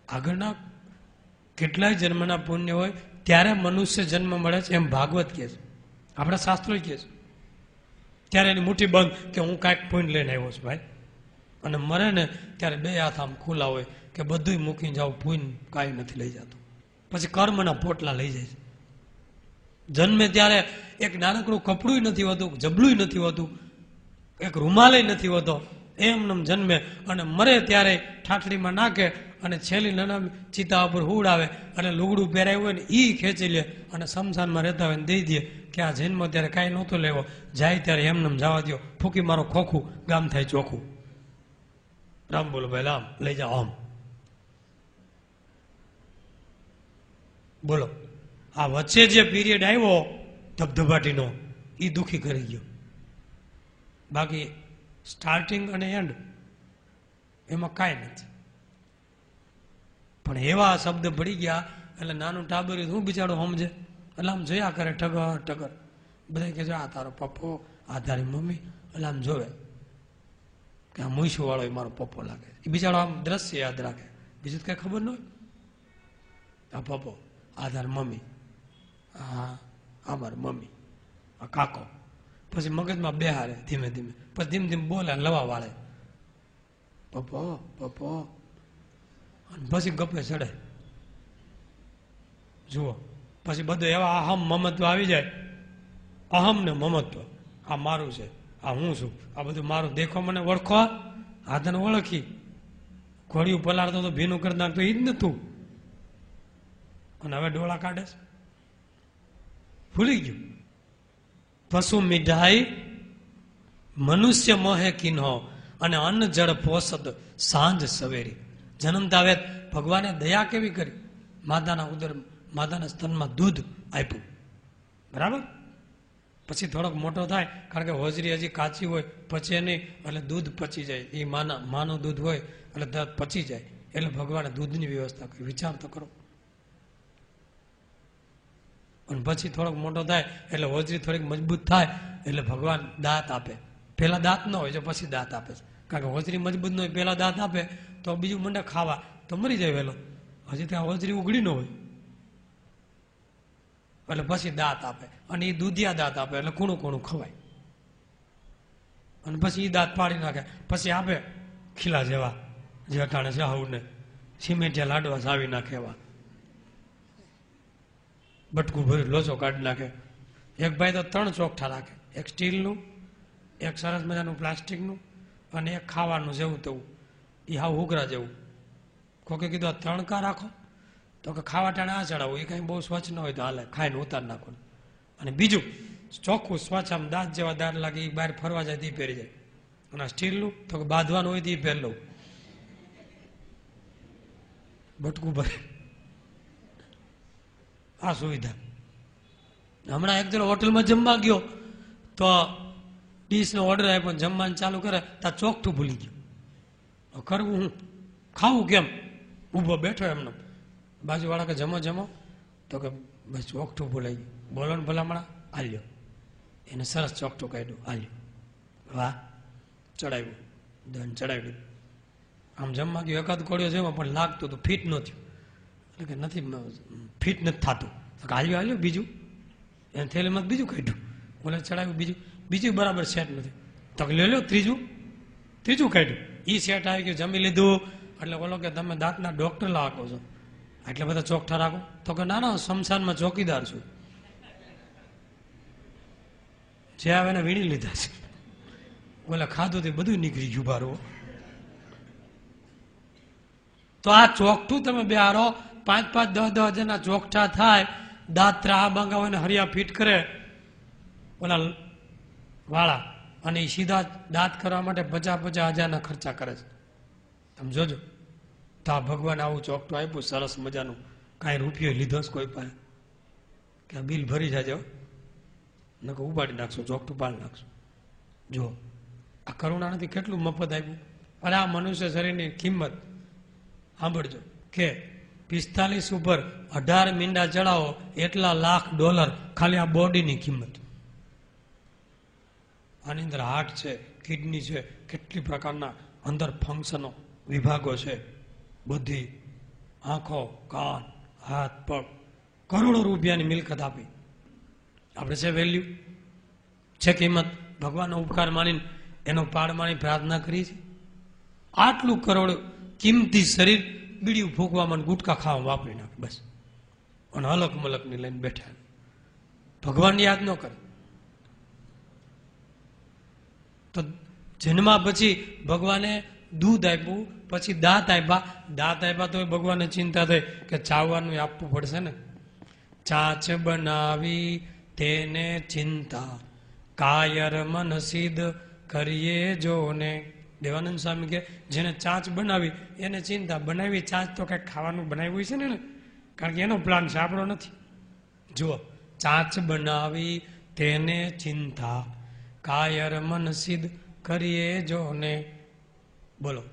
S2: આગળના કેટલાય જન્મના પુણ્ય હોય ત્યારે મનુષ્ય જન્મ મળે છે, એમ ભાગવત કહે છે, આપણા શાસ્ત્રો કહે છે. ત્યારે એની મુઠ્ઠી બંધ કે હું કાંઈક પુણ્ય લઈને આવ્યો છું ભાઈ, અને મરે ને ત્યારે બે હાથ આમ ખુલ્લા હોય કે બધું મૂકીને જાવ, ભૂન કાંઈ નથી લઈ જતું. પછી કર્મના પોટલા લઈ જાય છે. જન્મે ત્યારે એક નાનકડું કપડું નથી હોતું, જબલું નથી હોતું, એક રૂમાલય નથી હોતો, એમ જન્મે અને મરે ત્યારે ઠાઠડીમાં નાખે અને છેલ્લી નાના ચિતા ઉપર હુડાવે અને લુગડું પહેરાયું હોય ને એ ખેંચી લે અને શમશાનમાં રહેતા હોય ને દઈ દે કે આ જન્મ ત્યારે કાંઈ નહોતો લેવો, જાય ત્યારે એમનેમ જવા દો, ફૂકી મારો ખોખું, ગામ થાય ચોખ્ખું. રામ બોલો ભાઈ રામ, લઈ જાઓ આમ. બોલો, આ વચ્ચે જે પીરિયડ આવ્યો ધબધબાટીનો એ દુઃખી કરી ગયો. બાકી સ્ટાર્ટિંગ અને એન્ડ એમાં કાંઈ નથી. પણ એવા શબ્દ પડી ગયા એટલે નાનું ટાબર્યું હું બિચારો સમજે, એટલે આમ જોયા કરે ટગર ટગર. બધા કે આ તારો પપ્પો, આ તારી મમ્મી, એટલે આમ જોવે કે આ મૂછું વાળો એ મારો પપ્પો લાગે. એ બિચારો આમ દ્રશ્ય યાદ રાખે, બીજું કઈ ખબર ન હોય. આ પપ્પો, આ તારી મમ્મી, આ મારી મમ્મી, આ કાકો. પછી મગજમાં બેહારે ધીમે ધીમે, પછી ધીમે ધીમે બોલે લવા વાળે પપ્પો પપ્પો, અને પછી ગપે ચડે. જુઓ, પછી બધું એવા અહમ મમત્વ આવી જાય. અહમ ને મમત્વ, આ મારું છે, આ હું છું, આ બધું મારું. દેખો મને ઓળખો, આ તને ઓળખી. ઘોડિયું પલાળતો તો ભીનું કરી નાખતો એ જ નતું, અને હવે ડોળા કાઢે છે. ભૂલી ગયું. પશુ મીઠાઈ મનુષ્ય મોહે કિન્હો, અને અન્ન જળ પોષદ સાંજ સવેરી. જન્મતા આવે ભગવાને દયા કેવી કરી, માતાના ઉદર, માતાના સ્તનમાં દૂધ આપ્યું, બરાબર. પછી થોડોક મોટો થાય, કારણ કે હોજરી હજી કાચી હોય, પચે નહીં, એટલે દૂધ પચી જાય. એ માનું દૂધ હોય એટલે દૂધ પચી જાય, એટલે ભગવાને દૂધની વ્યવસ્થા કરી. વિચાર તો કરો. અને પછી થોડોક મોટો થાય એટલે હોજરી થોડીક મજબૂત થાય એટલે ભગવાન દાંત આપે. પેલા દાંત ન હોય, જો પછી દાંત આપે છે. કારણ કે હોજરી મજબૂત ન હોય, પેલા દાંત આપે તો બીજું મંડે ખાવા તો મરી જાય વહેલો. હજી ત્યાં હોજરી ઉઘડી ન હોય એટલે પછી દાંત આપે, અને એ દૂધિયા દાંત આપે એટલે કૂણું કૂણું ખવાય. અને પછી એ દાંત પાડી નાખે, પછી આપે ખીલા જેવા, જે અટાણે શાહુને સિમેન્ટિયા લાડવા સાવી નાખે એવા, બટકું ભરી લોચો કાઢી નાખે. એક ભાઈ તો 3 ચોકઠા રાખે, એક સ્ટીલનું, એક સરસ મજાનું પ્લાસ્ટિકનું, અને એક ખાવાનું જેવું તેવું. એ હાવ ઉઘરા જેવું. કોકે કીધું આ 3 કા રાખો, તો કે ખાવા ટાણે આ ચડાવવું, એ કાંઈ બહુ સ્વચ્છ ન હોય તો હાલે, ખાઈને ઉતાર નાખો. અને બીજું ચોખ્ખું સ્વચ્છ, આમ દાંત જેવા દાંત લાગે, એ બહાર ફરવા જાય તે પહેરી જાય. અને સ્ટીલનું તો કે બાંધવાનું હોય તો એ પહેરી લઉં, બટકું ભરે. આ સુવિધા. હમણાં એક જણ હોટલમાં જમવા ગયો તો ડીશનો ઓર્ડર આપ્યો, જમવાનું ચાલુ કરે ત્યાં ચોકઠું ભૂલી ગયો. કરવું હું, ખાવું કેમ? ઊભો બેઠો એમનો. બાજુવાળા કે જમો જમો, તો કે બસ ચોકઠું ભૂલાઈ ગયું. બોલો ને ભલામણા, આલ્યો. એને સરસ ચોકઠું કાઢ્યું, આલ્યો. વાહ, ચડાવ્યું, દન ચડાવ્યું. આમ જમવા ગયો, એકાદ કોળિયો જેમાં પણ લાગતું તો ફિટ ન થયું. એટલે કે નથી, ફિટ નથી થતું. તો કે હાલ્યો બીજું, એને થેલીમાં બીજું કાઢ્યું, બોલે ચડાવ્યું બીજું બરાબર સેટ નથી. તો કે લ્યો ત્રીજું કાઢ્યું, એ સેટ આવી ગયું, જમી લીધું. એટલે બોલો કે તમે દાંતના ડોક્ટર લાગો છો, એટલે બધા ચોકઠા રાખો. તો કે ના શમશાનમાં ચોકીદાર છું, જે આવે એને વીણી લીધા છે. બોલે ખાધું તે બધું નીકળી ગયું બારો. તો આ ચોકઠું તમે બેહારો, 5-5, 10-10 હજારના ચોકઠા થાય, દાંત ત્રાહા બંગાવે ને હરિયા ફીટ કરે ઓલા વાળા, અને એ સીધા દાંત કરવા માટે 50-50 હજારના ખર્ચા કરે છે. તમે જોજો. તો આ ભગવાન આવું ચોકઠું આપ્યું સરસ મજાનું, કાંઈ રૂપિયો લીધો છે કોઈ પાસે કે આ બિલ ભરી જાજો, નકર ઉપાડી નાખશો, ચોકઠું પાડી નાખશો. જો આ કરુણા નથી, કેટલું મફત આપ્યું. અને આ મનુષ્ય શરીરની કિંમત સાંભળજો કે 45 ઉપર 18 મીંડા ચડાવો એટલા લાખ $, ખાલી આ બોડીની કિંમત. આની અંદર હાર્ટ છે, કિડની છે, કેટલી પ્રકારના અંદર ફંક્શનો, વિભાગો છે, બધી આંખો, કાન, હાથ, પગ, કરોડો રૂપિયાની મિલકત આપી. આપણે છે વેલ્યુ, છે કિંમત. ભગવાનનો ઉપકાર માનીને એનો પાડ માની પ્રાર્થના કરી છે. આટલું કરોડ કિંમતી શરીર બીડીયું ફૂંકવામાં ગુટકા ખાવામાં વાપરી નાખે બસ, અને અલક મલકની લઈને બેઠા, ભગવાન યાદ ન કરે. તો જન્મા પછી ભગવાને દૂધ આપ્યું, પછી દાંત આપ્યા તો ભગવાનને ચિંતા થઈ કે ચાવવાનું આપવું પડશે ને. ચાંચ બનાવી તેને ચિંતા, કાયર મન સિદ્ધ કરીએ જોને. દેવાનંદ સ્વામી કે જેને ચાંચ બનાવી એને ચિંતા. બનાવી ચાંચ તો કઈક ખાવાનું બનાવ્યું છે ને, કારણ કે એનો પ્લાન છે, આપણો નથી. જુઓ, ચાંચ બનાવી તેને ચિંતા, કાયર મન સિદ્ધ કરીએ જોને. બોલો,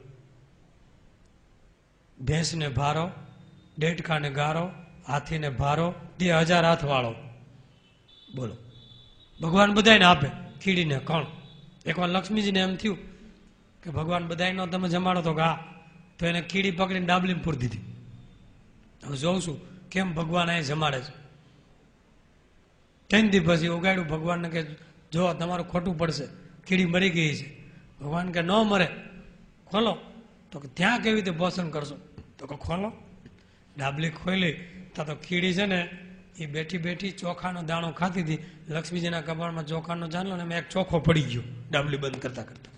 S2: ભેંસને ભારો, ડેટકાને ગારો, હાથીને ભારો, 1000 હાથ વાળો. બોલો, ભગવાન બધાને આપે, કીડીને કણ. એકવાર લક્ષ્મીજીને એમ થયું કે ભગવાન બધાનો તમે જમાડો તો ગા, તો એને કીડી પકડીને ડાબલીમાં પૂરી દીધી. હવે જોઉં છું કેમ ભગવાન અહીં જમાડે છે. 3 દી પછી ઉગાડ્યું ભગવાનને કે જો તમારું ખોટું પડશે, કીડી મરી ગઈ છે. ભગવાન કે ન મરે, ખોલો. તો કે ત્યાં કેવી રીતે પોષણ કરશો? તો કે ખોલો. ડાબલી ખોલી તો કીડી છે ને એ બેઠી બેઠી ચોખાનો દાણો ખાતી હતી. લક્ષ્મીજીના કપાળમાં ચોખાનો જાણલો ને એમાં એક ચોખ્ખો પડી ગયો ડાબલી બંધ કરતા કરતા.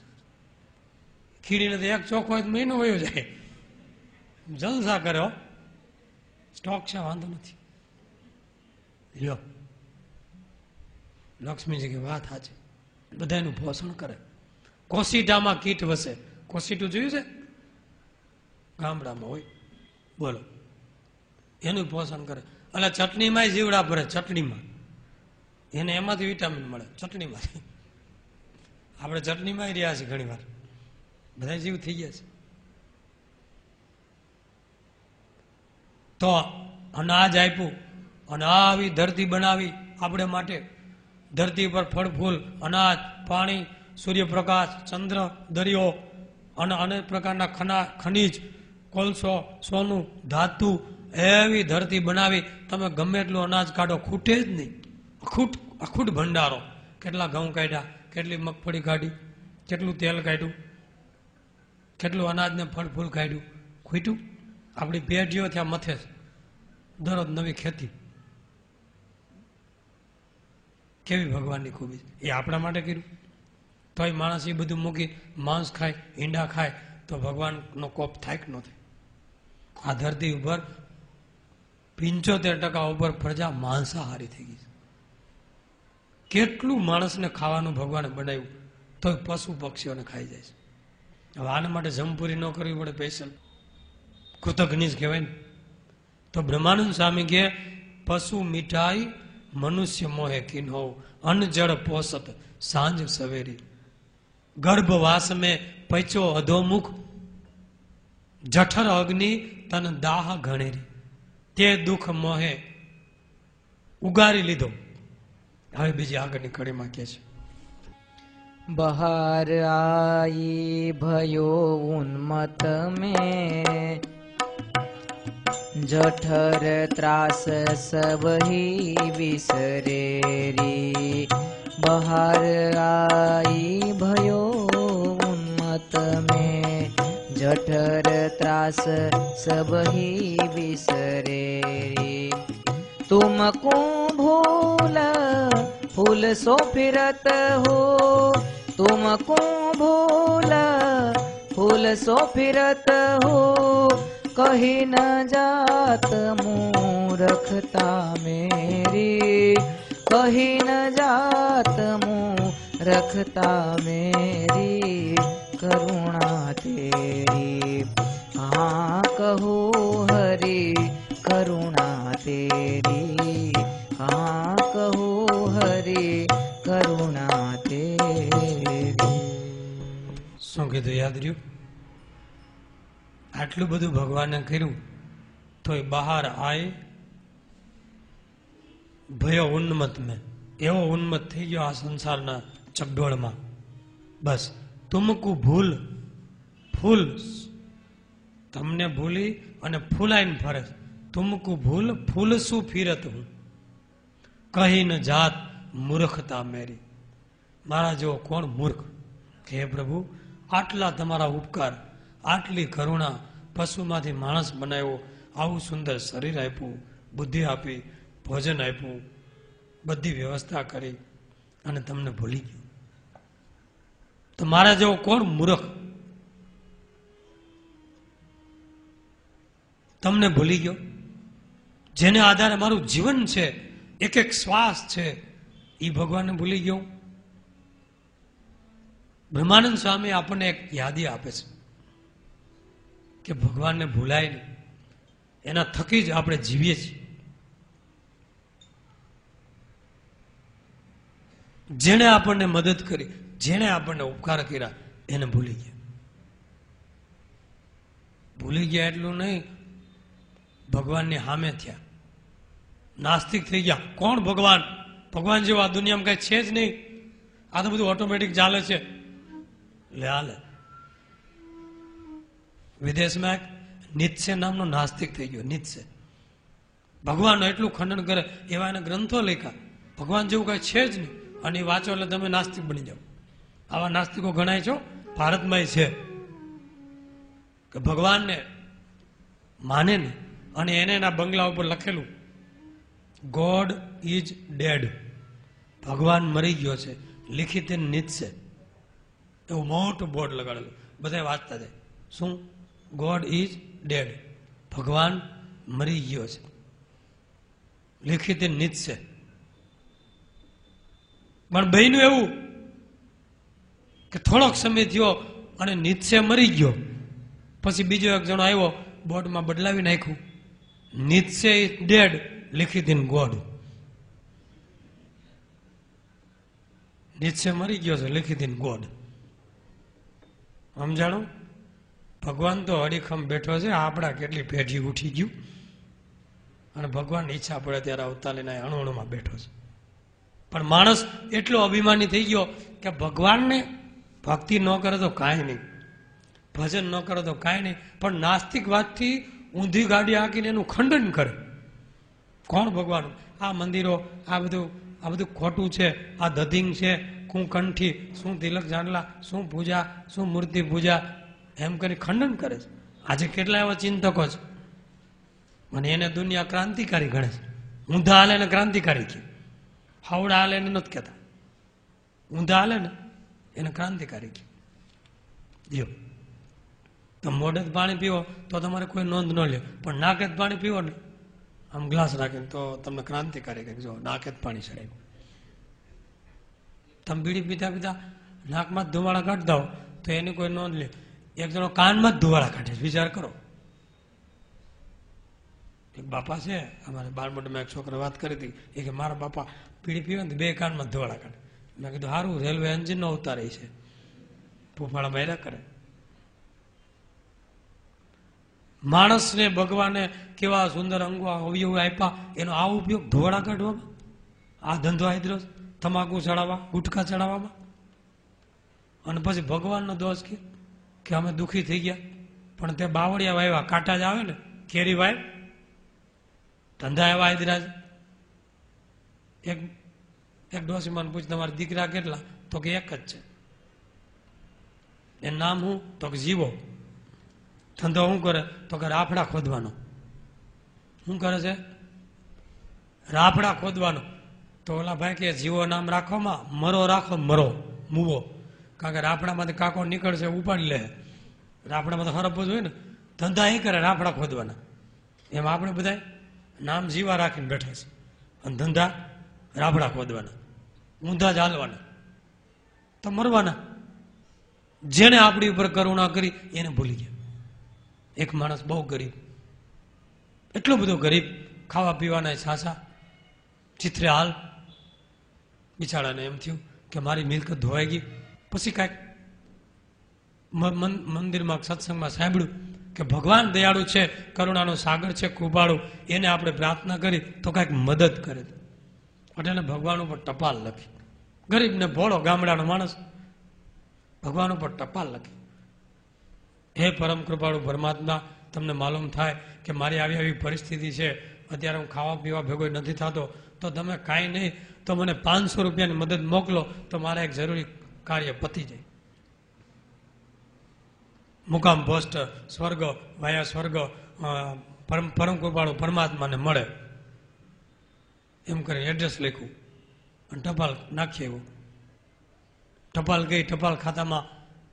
S2: કીડીને તો એક ચોખ્ખો હોય તો મહિનો વયો જાય, જલસા કર્યો, સ્ટોક છે, વાંધો નથી. લ્યો, લક્ષ્મીજી કે વાત સાચી, બધાનું પોષણ કરે. કોસીટામાં કીટ વસે. કોસીટું જોયું છે? ગામડામાં હોય. બોલો, એનું પોષણ કરે. એટલે ચટણીમાં જીવડા ભરે, ચટણીમાં એને એમાંથી વિટામિન મળે, ચટણીમાંથી. આપણે ચટણીમાં રહ્યા છીએ ઘણી વાર, બધા જીવ થઈ ગયા છે. તો અનાજ આપ્યું, અને આવી ધરતી બનાવી આપણે માટે. ધરતી પર ફળ ફૂલ, અનાજ, પાણી, સૂર્યપ્રકાશ, ચંદ્ર, દરિયો અને અનેક પ્રકારના ખનિજ, કોલસો, સોનું, ધાતુ, એવી ધરતી બનાવી. તમે ગમે એટલું અનાજ કાઢો, ખૂટે જ નહીં. અખૂટ ભંડારો. કેટલા ઘઉં કાઢ્યા, કેટલી મગફળી કાઢી, કેટલું તેલ કાઢ્યું, કેટલું અનાજને ફળ ફૂલ કાઢ્યું, ખૂટ્યું? આપણી પેઢીઓ ત્યાં મથે છે, દરરોજ નવી ખેતી. કેવી ભગવાનની ખૂબી! એ આપણા માટે કર્યું. તોય માણસ એ બધું મૂકી માંસ ખાય, ઈંડા ખાય, તો ભગવાનનો કોપ થાય કે ન થાય? આ ધરતી ઉપર 75% ઉપર પ્રજા માંસાહારી થઈ ગઈ છે. કેટલું માણસને ખાવાનું ભગવાને બનાવ્યું, તો પશુ પક્ષીઓને ખાઈ જાય છે. હવે આના માટે જમપુરી ન કરવી પડે, સ્પેશિયલ કૃતજ્ઞ જ કહેવાય ને. તો બ્રહ્માનંદ સ્વામી કહે, પશુ મીઠાઈ મનુષ્ય મોહે કિન્હો, અન્ન જળ પોષત સાંજ સવેરી. ગર્ભવાસ में પૈચો અધોમુખ, જઠર અગ્નિ તન દાહ ઘણેરી. તે દુઃખ મોહે ઉગારી લીધો. હવે બીજી આગળની કડીમાં કહે છે,
S1: બહાર આઈ ભયો ઉન્મત में, जठर त्रास सबही विसरेरी. बहार आई भयो उन्मत में, जठर त्रास सबही विसरेरी. तुमको भूल फूल सो फिरत हो, तुमको भूल फूल सो फिरत हो. कही न जात मूर्खता मेरी, कही न जात मूर्खता मेरी. करुणा तेरी हाँ कहू हरि, करुणा तेरी हाँ कहू हरि, करुणा तेरी.
S2: શું કીધું યાદ રહ્યું? આટલું બધું ભગવાને કર્યું તો બહાર આય ભયો ઉન્મત મેં. એવો ઉન્મત થઈ ગયો આ સંસારના ચકડોળમાં. બસ તુમકુ ભૂલ ફૂલ, તમને ભૂલી અને ફૂલાઈને ફરે. તુમકુ ભૂલ ફૂલ શું ફિરત હું, કહી ન જાત મૂર્ખતા મેરી. મારા જેવો કોણ મૂર્ખ કે હે પ્રભુ, આટલા તમારા ઉપકાર, આટલી કરુણા, પશુમાંથી માણસ બનાવ્યો, આવું સુંદર શરીર આપ્યું, બુદ્ધિ આપી, ભોજન આપ્યું, બધી વ્યવસ્થા કરી અને તમને ભૂલી ગયો. તો મારા જેવો કોણ મૂર્ખ તમને ભૂલી ગયો? જેને આધારે મારું જીવન છે, એક એક શ્વાસ છે, એ ભગવાનને ભૂલી ગયો. બ્રહ્માનંદ સ્વામી આપણને એક યાદી આપે છે કે ભગવાનને ભૂલાય નહીં, એના થકી જ આપણે જીવીએ છીએ. જેણે આપણને મદદ કરી, જેણે આપણને ઉપકાર કર્યા, એને ભૂલી ગયા. ભૂલી ગયા એટલું નહીં, ભગવાનની સામે થયા, નાસ્તિક થઈ ગયા. કોણ ભગવાન? ભગવાન જેવું આ દુનિયામાં કઈ છે જ નહીં. આ તો બધું ઓટોમેટિક ચાલે છે. લે હાલે. વિદેશમાં એક નિત્સે નામનો નાસ્તિક થઈ ગયો. નિત્સે ભગવાનનું એટલું ખંડન કરે, એવા એને ગ્રંથો લખ્યા, ભગવાન જેવું કઈ છે જ નહીં, અને એ વાંચો એટલે તમે નાસ્તિક બની જાઓ. આવા નાસ્તિકો ગણાય છો, ભારતમાં છે કે ભગવાનને માને નહીં, અને એને એના બંગલા ઉપર લખેલું ગોડ ઇઝ ડેડ, ભગવાન મરી ગયો છે, લિખિત નિત્સે, એવું મોટું બોર્ડ લગાડેલું, બધા વાંચતા જાય. શું? ગોડ ઇઝ ડેડ, ભગવાન મરી ગયો છે, લિખિત નિત્સે. પણ બહેનું એવું કે થોડોક સમય થયો અને નિત્સે મરી ગયો, પછી બીજો એક જણો આવ્યો, બોર્ડમાં બદલાવી નાખ્યું, નિત્સે ઇઝ ડેડ, લિખિત ઇન ગોડ. નિત્સે મરી ગયો છે, લિખિત ઇન ગોડ. સમજાણું? ભગવાન તો અડીખમ બેઠો છે, આપણા કેટલી પેઢી ઉઠી ગયું, અને ભગવાનની ઈચ્છા પડે ત્યારે અવતાર લઈને અણુમાં બેઠો છે. પણ માણસ એટલો અભિમાની થઈ ગયો કે ભગવાનને ભક્તિ ન કરે તો કાંઈ નહીં, ભજન ન કરે તો કાંઈ નહીં, પણ નાસ્તિકવાદથી ઊંધી ગાડી હાંકીને એનું ખંડન કરે. કોણ ભગવાન? આ મંદિરો, આ બધું ખોટું છે, આ દધિંગ છે, શું કંઠી, શું તિલક જાંડલા, શું પૂજા, શું મૂર્તિ પૂજા, એમ કરી ખંડન કરે છે. આજે કેટલા એવા ચિંતકો છે, અને એને દુનિયા ક્રાંતિકારી ગણે છે. ઊંધા હાલે ને ક્રાંતિકારી કે, હાવડા હાલે એને નથી કહેતા, ઊંધા હાલે ને એને ક્રાંતિકારી કે. જો તમે મોઢે પાણી પીવો તો તમારે કોઈ નોંધ ન લે, પણ નાકે જ પાણી પીવો ને આમ ગ્લાસ રાખીને તો તમને ક્રાંતિકારી કહે. જો નાકે જ પાણી ચડાવ્યું. તમે બીડી પીતા પીતા નાકમાં જ ધુમાડા કાઢતા હો તો એની કોઈ નોંધ લે. એક જણો કાનમાં જ ધુવાડા કાઢે છે, વિચાર કરો. એક બાપા છે અમારે બાળમંડળમાં, એક છોકરા વાત કરી હતી, એ કે મારા બાપા બીડી પીવે ને 2 કાનમાં ધુવાડા કાઢે. મેં કીધું સારું, રેલવે એન્જિનનો અવતાર છે, ફૂફાડા માર્યા કરે. માણસને ભગવાને કેવા સુંદર અંગો અવયવ આપ્યા, એનો આ ઉપયોગ ધોવાડા કાઢવામાં, આ ધંધો આદરો, તમાકુ ચડાવવા, ગુટખા ચડાવવામાં. અને પછી ભગવાનનો દોષ કે અમે દુઃખી થઈ ગયા, પણ તે બાવળિયા વાવ્યા, કાંટા જ આવે ને, કેરી વાય, ધંધા એવા આદરા. એક ડોસીમાને પૂછ, તમારા દીકરા કેટલા? તો કે એક જ છે. એનું નામ શું? તો કે જીવો. ધંધો શું કરે? તો કે રાફડા ખોદવાનો. શું કરે છે? રાફડા ખોદવાનો. તો ઓલા ભાઈ કે જીવો નામ રાખવામાં, મરો રાખો, મરો મૂવો, કારણ કે રાફડામાંથી કાકો નીકળશે, ઉપાડી લે. રાફડામાં તો હરપ જ હોય ને. ધંધા એ કરે રાફડા ખોદવાના. એમ આપણે બધા નામ જીવા રાખીને બેઠા છે, અને ધંધા રાફડા ખોદવાના, ઊંધા જ હાલવાના, તો મરવાના. જેને આપણી ઉપર કરુણા કરી એને ભૂલી ગયા. એક માણસ બહુ ગરીબ, એટલો બધો ગરીબ, ખાવા પીવાના છાસા, ચિત્રે હાલ. બિચારાને એમ થયું કે મારી મિલકત ધોવાઈ ગઈ. પછી કાંઈક મંદિરમાં સત્સંગમાં સાંભળ્યું કે ભગવાન દયાળુ છે, કરુણાનો સાગર છે, કૃપાળુ, એને આપણે પ્રાર્થના કરી તો કાંઈક મદદ કરે. એટલે ભગવાન ઉપર ટપાલ લખી. ગરીબને ભોળો ગામડાનો માણસ ભગવાન ઉપર ટપાલ લખી, હે પરમ કૃપાળુ પરમાત્મા, તમને માલુમ થાય કે મારી આવી પરિસ્થિતિ છે, અત્યારે હું ખાવા પીવા ભેગો નથી થતો, તો તમે કાંઈ નહીં તો મને 500 રૂપિયાની મદદ મોકલો, તો મારા એક જરૂરી કાર્ય પતી જાય. મુકામ પોસ્ટ સ્વર્ગ વાયા સ્વર્ગ પરમ કૃપાળુ પરમાત્માને મળે એમ કરી એડ્રેસ લખ્યું અને ટપાલ નાખી આવ્યું. ટપાલ ગઈ ટપાલ ખાતામાં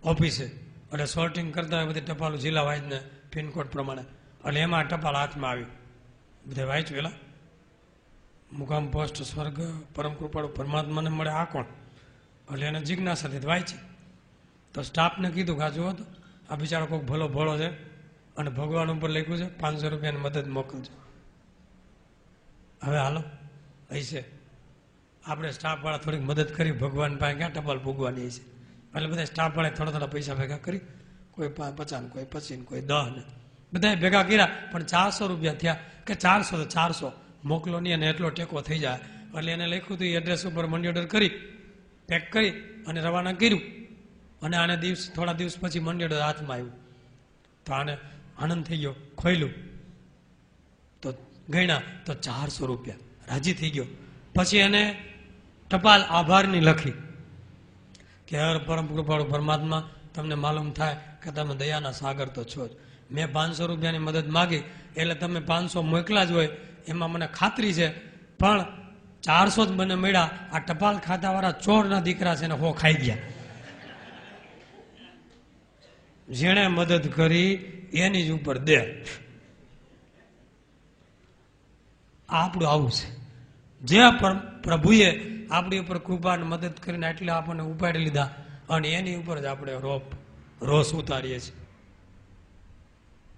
S2: ઓફિસે એટલે સોર્ટિંગ કરતા હોય બધી ટપાલો જિલ્લા વાઇઝને પિનકોડ પ્રમાણે એટલે એમાં ટપાલ હાથમાં આવી. બધે વાંચ્યું એલા મુકામ પોસ્ટ સ્વર્ગ પરમ કૃપાળુ પરમાત્માને મળે આ કોણ? એટલે એને જિજ્ઞાસાથી વાંચી તો સ્ટાફને કીધું કે આ જુઓ તો આ બિચારો કોઈક ભલો ભોળો છે અને ભગવાન ઉપર લખ્યું છે 500 રૂપિયાની મદદ મોકલજો. હવે હાલો અહીં છે આપણે સ્ટાફવાળા થોડીક મદદ કરી ભગવાન પાસે ક્યાં ટપાલ પૂગવાની છે એટલે બધા સ્ટાફવાળા થોડા થોડા પૈસા ભેગા કરી કોઈ 50 ને કોઈ 25 ને કોઈ 10 ને બધા ભેગા કર્યા પણ 400 રૂપિયા થયા કે 400 તો 400 મોકલો નહીં અને એટલો ટેકો થઈ જાય એટલે એને લખ્યું હતું એડ્રેસ ઉપર મની ઓર્ડર કરી પેક કરી અને રવાના કર્યું અને આને થોડા દિવસ પછી મની ઓર્ડર હાથમાં આવ્યું તો આને આનંદ થઈ ગયો. ખોલ્યું તો ગણ્યા તો 400 રૂપિયા રાજી થઈ ગયો. પછી એને ટપાલ આભારની લખી કે હર પરમ કૃપાળુ પરમાત્મા તમને માલુમ થાય કે તમે દયાના સાગર તો છો જ. મેં 500 રૂપિયાની મદદ માગી એટલે તમે 500 મોકલા જ હોય એમાં મને ખાતરી છે પણ 400 જ મને મળ્યા. આ ટપાલ ખાતાવાળા ચોરના દીકરા છે ને હો ખાઈ ગયા. જેણે મદદ કરી એની જ ઉપર દે. આપણું આવું છે. જે પ્રભુએ આપણી ઉપર કૃપા અને મદદ કરીને એટલે આપણને ઉપાડી લીધા અને એની ઉપર જ આપણે રોષ ઉતારીએ છીએ.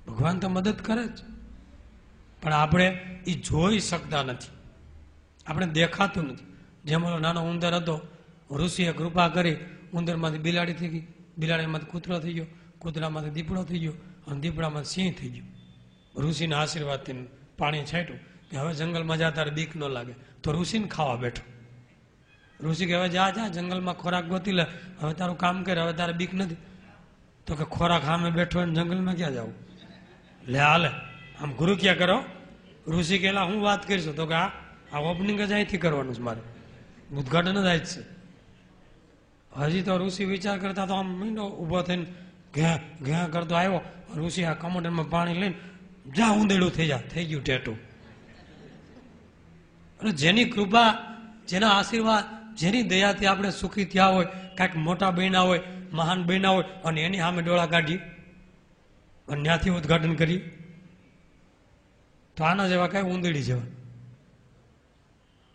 S2: ભગવાન તો મદદ કરે જ પણ આપણે એ જોઈ શકતા નથી, આપણે દેખાતું નથી. જેમ ઓલો નાનો ઉંદર હતો, ઋષિએ કૃપા કરી, ઉંદરમાંથી બિલાડી થઈ ગઈ, બિલાડીમાંથી કૂતરો થઈ ગયો, કૂતરામાંથી દીપડો થઈ ગયો અને દીપડામાં સિંહ થઈ ગયો. ઋષિના આશીર્વાદથી પાણી છાંટ્યું કે હવે જંગલમાં જા તારે બીક ન લાગે તો ઋષિને ખાવા બેઠો. ઋષિ કે હવે જા જા જંગલમાં ખોરાક ગોતી લે, હવે તારું કામ કરે, હવે તારે બીક નથી. તો કે ખોરાક સામે બેઠો હોય જંગલમાં ક્યાં જવું? લે હાલે આમ ગુરુ ક્યાં કરો? ઋષિ કેલા હું વાત કરીશું તો કે આ ઓપનિંગ જ અહીંથી કરવાનું છે, મારે ઉદઘાટન જ આજ છે. હજી તો ઋષિ વિચાર કરતા તો આમ મહિનો ઉભો થઈને ઘ્યા ઘ્યા કરતો આવ્યો. ઋષિ આ કમોડરમાં પાણી લઈને જા ઊંધેડું થઈ જા, થઈ ગયું ટેટું. એટલે જેની કૃપા, જેના આશીર્વાદ, જેની દયાથી આપણે સુખી થયા હોય, કાંઈક મોટા બન્યા હોય, મહાન બન્યા હોય અને એની સામે ડોળા કાઢી અને ત્યાંથી ઉદઘાટન કરી તો આના જેવા કાંઈ ઊંધેડી જેવા.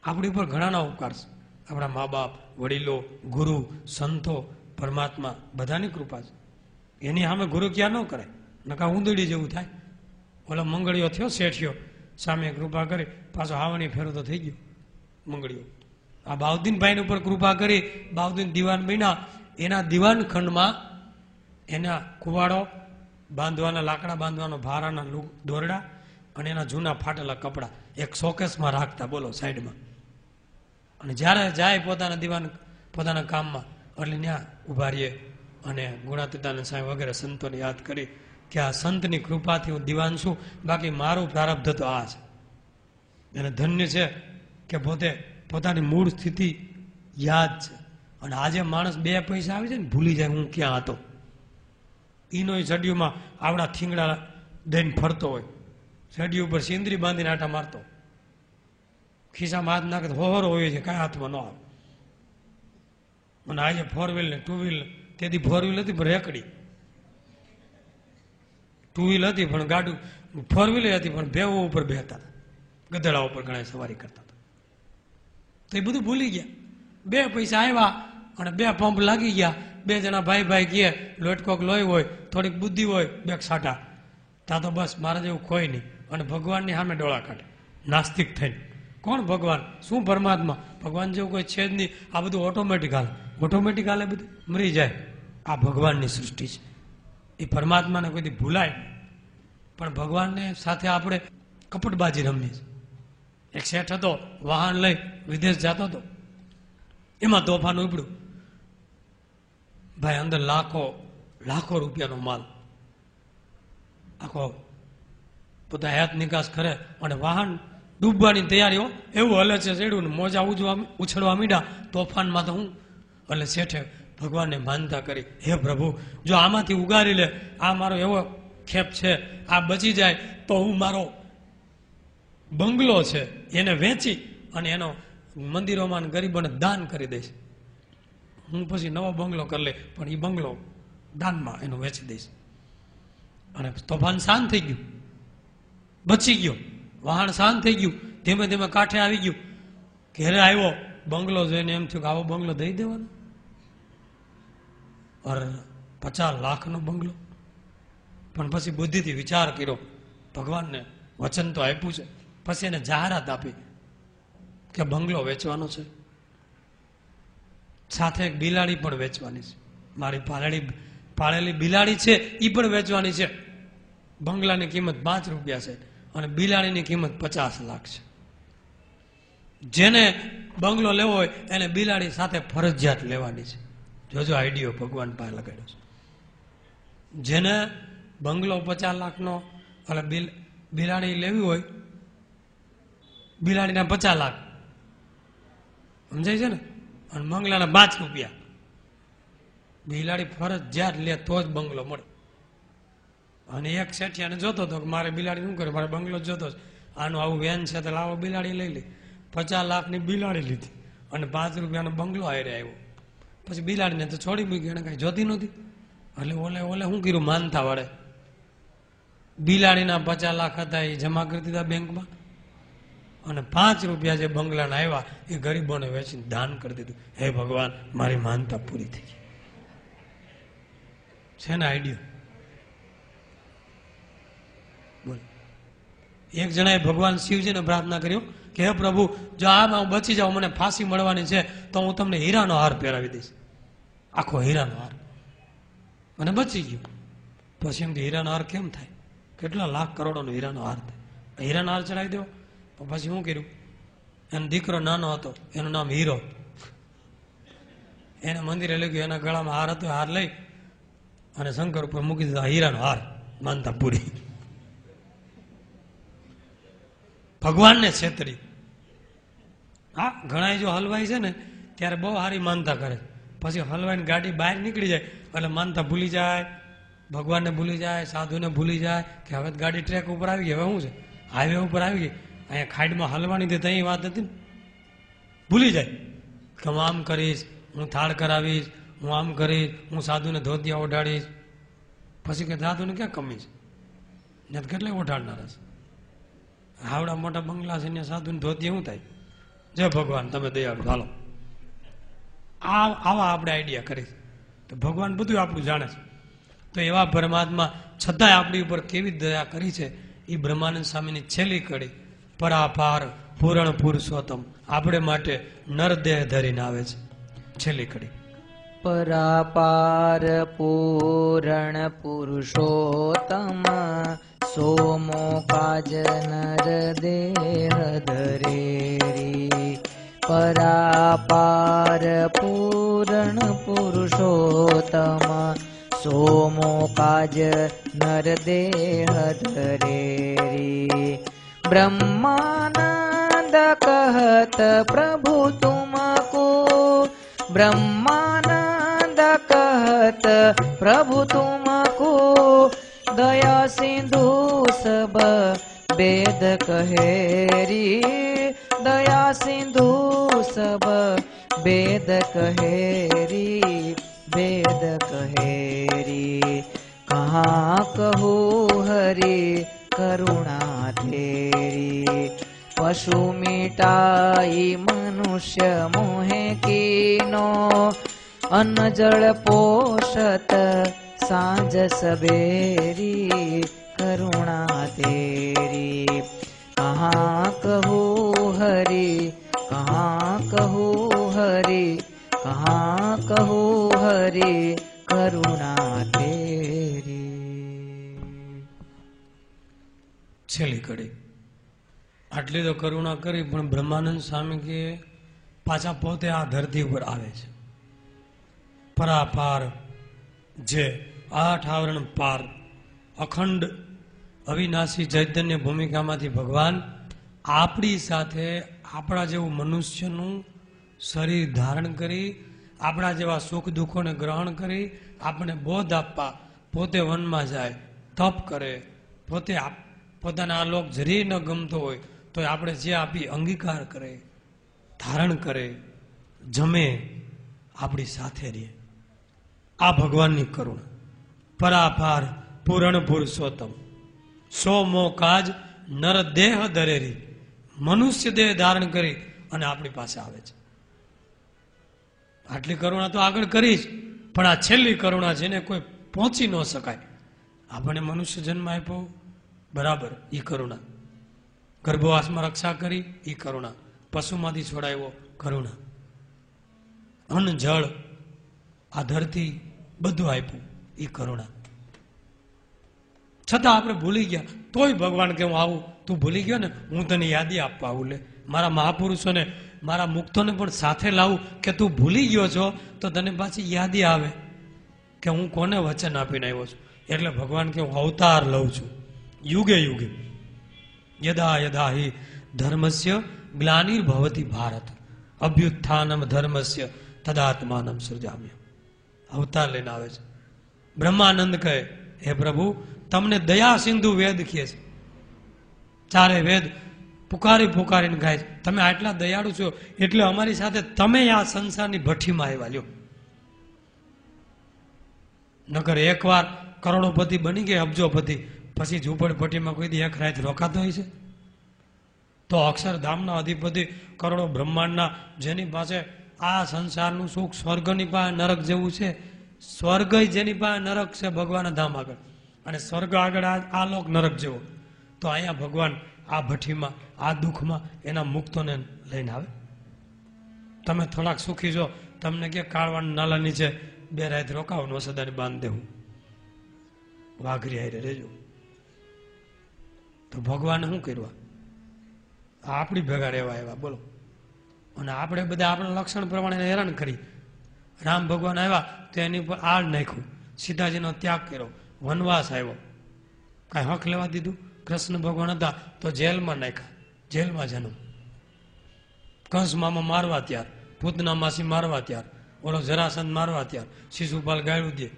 S2: આપણી ઉપર ઘણાના ઉપકાર છે. આપણા મા બાપ, વડીલો, ગુરુ, સંતો, પરમાત્મા બધાની કૃપા છે. એની સામે ગુરુ ક્યાં ન કરે, નકા ઊંધેડી જેવું થાય. ઓલો મંગળીઓ થયો શેઠિયો, સામે કૃપા કરી પાછો હાવણી ફેરો તો થઈ ગયો મંગળીઓ. આ બાઉદ્દીનભાઈ ઉપર કૃપા કરી, બાઉદ્દીન દિવાન બન્યા. એના દિવાન ખંડમાં એના કુવાડો બાંધવાના, લાકડા બાંધવાનો ભારાના દોરડા અને એના જૂના ફાટેલા કપડા એક શોકેસમાં રાખતા, બોલો સાઈડમાં. અને જ્યારે જાય પોતાના દિવાન પોતાના કામમાં એટલે ત્યાં ઉભા રહીએ અને ગુણાતીતાનંદ સાહેબ વગેરે સંતોને યાદ કરી કે આ સંતની કૃપાથી હું દિવાન છું, બાકી મારું પ્રારબ્ધ તો આ છે. એને ધન્ય છે કે પોતે પોતાની મૂળ સ્થિતિ યાદ છે. અને આજે માણસ 2 પૈસા આવી જાય ને ભૂલી જાય હું ક્યાં હતો. ઈનો સડિયુમાં આવડા થીંગડા દઈને ફરતો હોય, સડિયું ઉપર સિંદરી બાંધીને આટા મારતો, ખિસ્સામાં હાથ નાખે તો હોરો હોય છે, કાંઈ હાથમાં ન આવે. અને આજે 4 વ્હીલ ને 2 વ્હીલ, તેથી 4 વ્હીલ હતી પણ રેકડી, 2 વ્હીલ હતી પણ ગાડું, 4 વ્હીલ હતી પણ ભેવો ઉપર બેહતા હતા, ગધેડા ઉપર ઘણા સવારી કરતા હતા. તો એ બધું ભૂલી ગયા. 2 પૈસા આવ્યા અને 2 પંપ લાગી ગયા. 2 જણા ભાઈ ભાઈ કહે, લોટકોક લોહી હોય, થોડીક બુદ્ધિ હોય, 2 સાટા, ત્યાં તો બસ મારા જેવું કોઈ નહીં. અને ભગવાનની સામે ડોળા કાઢે નાસ્તિક થઈને. કોણ ભગવાન? શું પરમાત્મા? ભગવાન જેવું કોઈ છે જ નહીં. આ બધું ઓટોમેટિક હાલે બધું મરી જાય. આ ભગવાનની સૃષ્ટિ છે. એ પરમાત્માને કોઈથી ભૂલાય પણ ભગવાનને સાથે આપણે કપટબાજી રમીએ છીએ. એક શેઠ હતો, વાહન લઈ વિદેશ જતો હતો. એમાં તોફાન ઉપડ્યું. ભાઈ અંદર લાખો રૂપિયાનો માલ, આખો પોતા હયાત નિકાસ કરે અને વાહન ડૂબવાની તૈયારીઓ એવું હલે છે. ચડ્યું ને મોજા ઉછળવા મીડા તોફાનમાં તો હું. એટલે શેઠે ભગવાનને માનતા કરી, હે પ્રભુ, જો આમાંથી ઉગારી લે, આ મારો એવો ખેપ છે, આ બચી જાય તો હું મારો બંગલો છે એને વેચી અને એનો મંદિરોમાં ગરીબોને દાન કરી દઈશ. હું પછી નવો બંગલો કરી લે, પણ એ બંગલો દાનમાં એનો વેચી દઈશ. અને તોફાન શાંત થઈ ગયું, બચી ગયો, વહાણ શાંત થઈ ગયું, ધીમે ધીમે કાંઠે આવી ગયું. ઘેરે આવ્યો, બંગલો જોઈને એમ થયું કે આવો બંગલો દઈ દેવાનો, અર 50 લાખનો બંગલો. પણ પછી બુદ્ધિથી વિચાર કર્યો, ભગવાનને વચન તો આપ્યું છે, પછી એને જાહેરાત આપી કે બંગલો વેચવાનો છે, સાથે એક બિલાડી પણ વેચવાની છે, મારી પાળેલી બિલાડી છે એ પણ વેચવાની છે. બંગલાની કિંમત 5 રૂપિયા છે અને બિલાડીની કિંમત 50 લાખ છે. જેને બંગલો લેવો હોય એને બિલાડી સાથે ફરજિયાત લેવાની છે. જોજો આઈડિયો ભગવાન પાસે લગાડ્યો છે. જેને બંગલો 50 લાખનો એટલે બિલાડી લેવી હોય, બિલાડીના 50 લાખ, સમજાય છે ને, અને બંગલાના 5 રૂપિયા. બિલાડી ફરજિયાત લે તો જ બંગલો મળે. અને એક શેઠિયાને જોતો હતો કે મારે બિલાડી શું કરે, મારે બંગલો જોતો છે, આનું આવું વેન છે તો લાવો બિલાડી લઈ લે. 50 લાખની બિલાડી લીધી અને 5 રૂપિયાનો બંગલો હારે આવ્યો. પછી બિલાડીને તો છોડી મૂકી, એને કઈ જોતી નહોતી. એટલે ઓલે શું કર્યું, માનતા વડે બિલાડીના 50 લાખ હતા એ જમા કરી દીધા બેંકમાં, અને 5 રૂપિયા જે બંગલાના આવ્યા એ ગરીબોને વેચીને દાન કરી દીધું. હે ભગવાન, મારી માનતા પૂરી થઈ ગઈ. છે ને આઈડિયો? બોલ. એક જણાએ ભગવાન શિવજીને પ્રાર્થના કર્યો કે હે પ્રભુ, જો આમાં હું બચી જાઉં, મને ફાંસી મળવાની છે, તો હું તમને હીરાનો હાર પહેરાવી દઈશ, આખો હીરાનો હાર. અને બચી ગયું. પછી એમ કે હીરાનો હાર કેમ થાય, કેટલા લાખ કરોડોનો હીરાનો હાર થાય, હીરાનો હાર ચડાવી દેવો. પછી શું કર્યું, એનો દીકરો નાનો હતો, એનું નામ હીરો. એને મંદિરે લઈ ગયો, એના ગળામાં હાર હતો, હાર લઈ અને શંકર ઉપર મૂકી દીધો, હીરાનો હાર, માનતા પૂરી. ભગવાનને છેતરી. હા, ઘણા જો હલવાઈ છે ને ત્યારે બહુ સારી માનતા કરે, પછી હલવાઈની ગાડી બહાર નીકળી જાય એટલે માનતા ભૂલી જાય, ભગવાનને ભૂલી જાય, સાધુને ભૂલી જાય કે હવે ગાડી ટ્રેક ઉપર આવી ગઈ, હવે શું છે, હાઈવે ઉપર આવી ગઈ, અહીંયા ખાડીમાં હલવાની હતી ત્યાં વાત હતી ને, ભૂલી જાય કે હું આમ કરીશ, હું થાળ કરાવીશ, હું આમ કરીશ, હું સાધુને ધોતિયા ઓઢાડીશ. પછી કે સાધુને ક્યાં કમી છે, ત્યાં કેટલાય ઓઢાડનારા છે. હાવડા મોટા બંગલા છે ને સાધુને ધોતિયા શું થાય? જય ભગવાન, તમે દયાળુ, ચાલો. આવા આપણે આઈડિયા કરીશ તો ભગવાન બધું આપણું જાણે છે. તો એવા પરમાત્મા છતાંય આપણી ઉપર કેવી દયા કરી છે, એ બ્રહ્માનંદ સ્વામીની છેલ્લી કડી પરાપાર પૂરણ પુરુષોત્તમ આપણે માટે નરદેહ ધરીને આવે છે. છેલ્લી કડી
S1: પરાપાર પૂરણ પુરુષોત્તમ સોમો કાજ નર દેહ ધરેરી. પરાપાર પૂરણ પુરુષોત્તમ સોમો કાજ નર દેહ ધરેરી. બ્રહ્માનંદ કહત પ્રભુ તુમકો, બ્રહ્માનંદ કહત પ્રભુ તુમકો, દયા સિંધુ સબ વેદ કહેરી. દયા સિંધુ સબ વેદ કહેરી, વેદ કહેરી. કહા કહું હરી કરુણા તેરી. પશુ મિટાઈ મનુષ્ય મોહે કીનો, અન્ન જળ પોષત સાંજ સવેરી. કરુણા તેરી કહા કહું હરી, કહા કહું હરી, કહા કહું હરી. કરુણા તેરી.
S2: છેલ્લી કડી આટલી તો કરુણા કરી, પણ બ્રહ્માનંદ સ્વામી કે પાછા પોતે આ ધરતી ઉપર આવે છે. પરાપાર જે 8 આવરણ પાર અખંડ અવિનાશી ચૈતન્ય ભૂમિકામાંથી ભગવાન આપણી સાથે આપણા જેવું મનુષ્યનું શરીર ધારણ કરી આપણા જેવા સુખ દુઃખોને ગ્રહણ કરી આપણને બોધ આપવા પોતે વનમાં જાય, તપ કરે, પોતે પોતાના આ લોક જરી ન ગમતો હોય તો આપણે જે આપી અંગીકાર કરે, ધારણ કરે, જમે, આપણી સાથે રહે. આ ભગવાનની કરુણા. પરાપાર પૂરણ પુરુષોત્તમ સો મો કાજ નર દેહ દરેરી, મનુષ્ય દેહ ધારણ કરી અને આપણી પાસે આવે છે. આટલી કરુણા તો આગળ કરી જ, પણ આ છેલ્લી કરુણા જેને કોઈ પહોંચી ન શકાય. આપણને મનુષ્ય જન્મ આપ્યો બરાબર, એ કરુણા. ગર્ભવાસમાં રક્ષા કરી, એ કરુણા. પશુમાંથી છોડાવ્યો, કરુણા. અન્ન જળ આ ધરતી બધું આપ્યું, એ કરુણા. છતાં આપણે ભૂલી ગયા, તોય ભગવાન કે હું આવું, તું ભૂલી ગયો ને, હું તને યાદી આપવા આવું. લે, મારા મહાપુરુષોને, મારા મુક્તોને પણ સાથે લાવું કે તું ભૂલી ગયો છો તો તને પાછી યાદી આવે કે હું કોને વચન આપીને આવ્યો છું. એટલે ભગવાન કે હું અવતાર લઉં છું યુગે યુગે. યદા યદા હિ ધર્મસ્ય ગ્લાનિર્ભવતિ ભારત અભ્યુત્થાનમ ધર્મસ્ય તદાત્માનમ સૃજામ્ય. અવતાર લઈને આવે છે. બ્રહ્માનંદ કહે, હે પ્રભુ, તમને દયા સિંધુ વેદ કહે છે. ચારે વેદ પુકારી પુકારીને ગાય છે, તમે આટલા દયાળુ છો એટલે અમારી સાથે તમે આ સંસારની ભઠ્ઠીમાં આવ્યા. લ્યો, નકર એકવાર કરોડોપતિ બની ગયા, અબજોપતિ, પછી ઝૂંપડપટ્ટીમાં કોઈ દી એક રાત રોકાતો હોય છે? તો અક્ષરધામના અધિપતિ, કરોડો બ્રહ્માંડના, જેની પાસે આ સંસારનું સુખ સ્વર્ગની પાસે નરક જેવું છે, સ્વર્ગ જેની પાસે નરક છે ભગવાનના ધામ આગળ, અને સ્વર્ગ આગળ આ લોક નરક જેવો, તો અહીંયા ભગવાન આ ભઠ્ઠીમાં, આ દુઃખમાં એના મુક્તોને લઈને આવે. તમે થોડાક સુખી છો, તમને કે કાળવાના નાલા નીચે 2 રાત રોકાવો, નો સદાની બાંધ દેવું, વાઘરી હારે રહેજો. તો ભગવાને શું કરવા? આપણી ભેગા રહેવા આવ્યા, બોલો. અને આપણે બધા આપણા લક્ષણ પ્રમાણે હેરાન કરી. રામ ભગવાન આવ્યા તો એની ઉપર આળ નાખ્યું, સીતાજીનો ત્યાગ કર્યો, વનવાસ આવ્યો, કાંઈ હક લેવા દીધું? કૃષ્ણ ભગવાન હતા તો જેલમાં નાખ્યા, જેલમાં જન્મ. કંસ મામા મારવા ત્યાર, પૂતના માસી મારવા ત્યાર, ઓલો જરાસંધ મારવા ત્યાર, શિશુપાલ ગાળ્યું દે,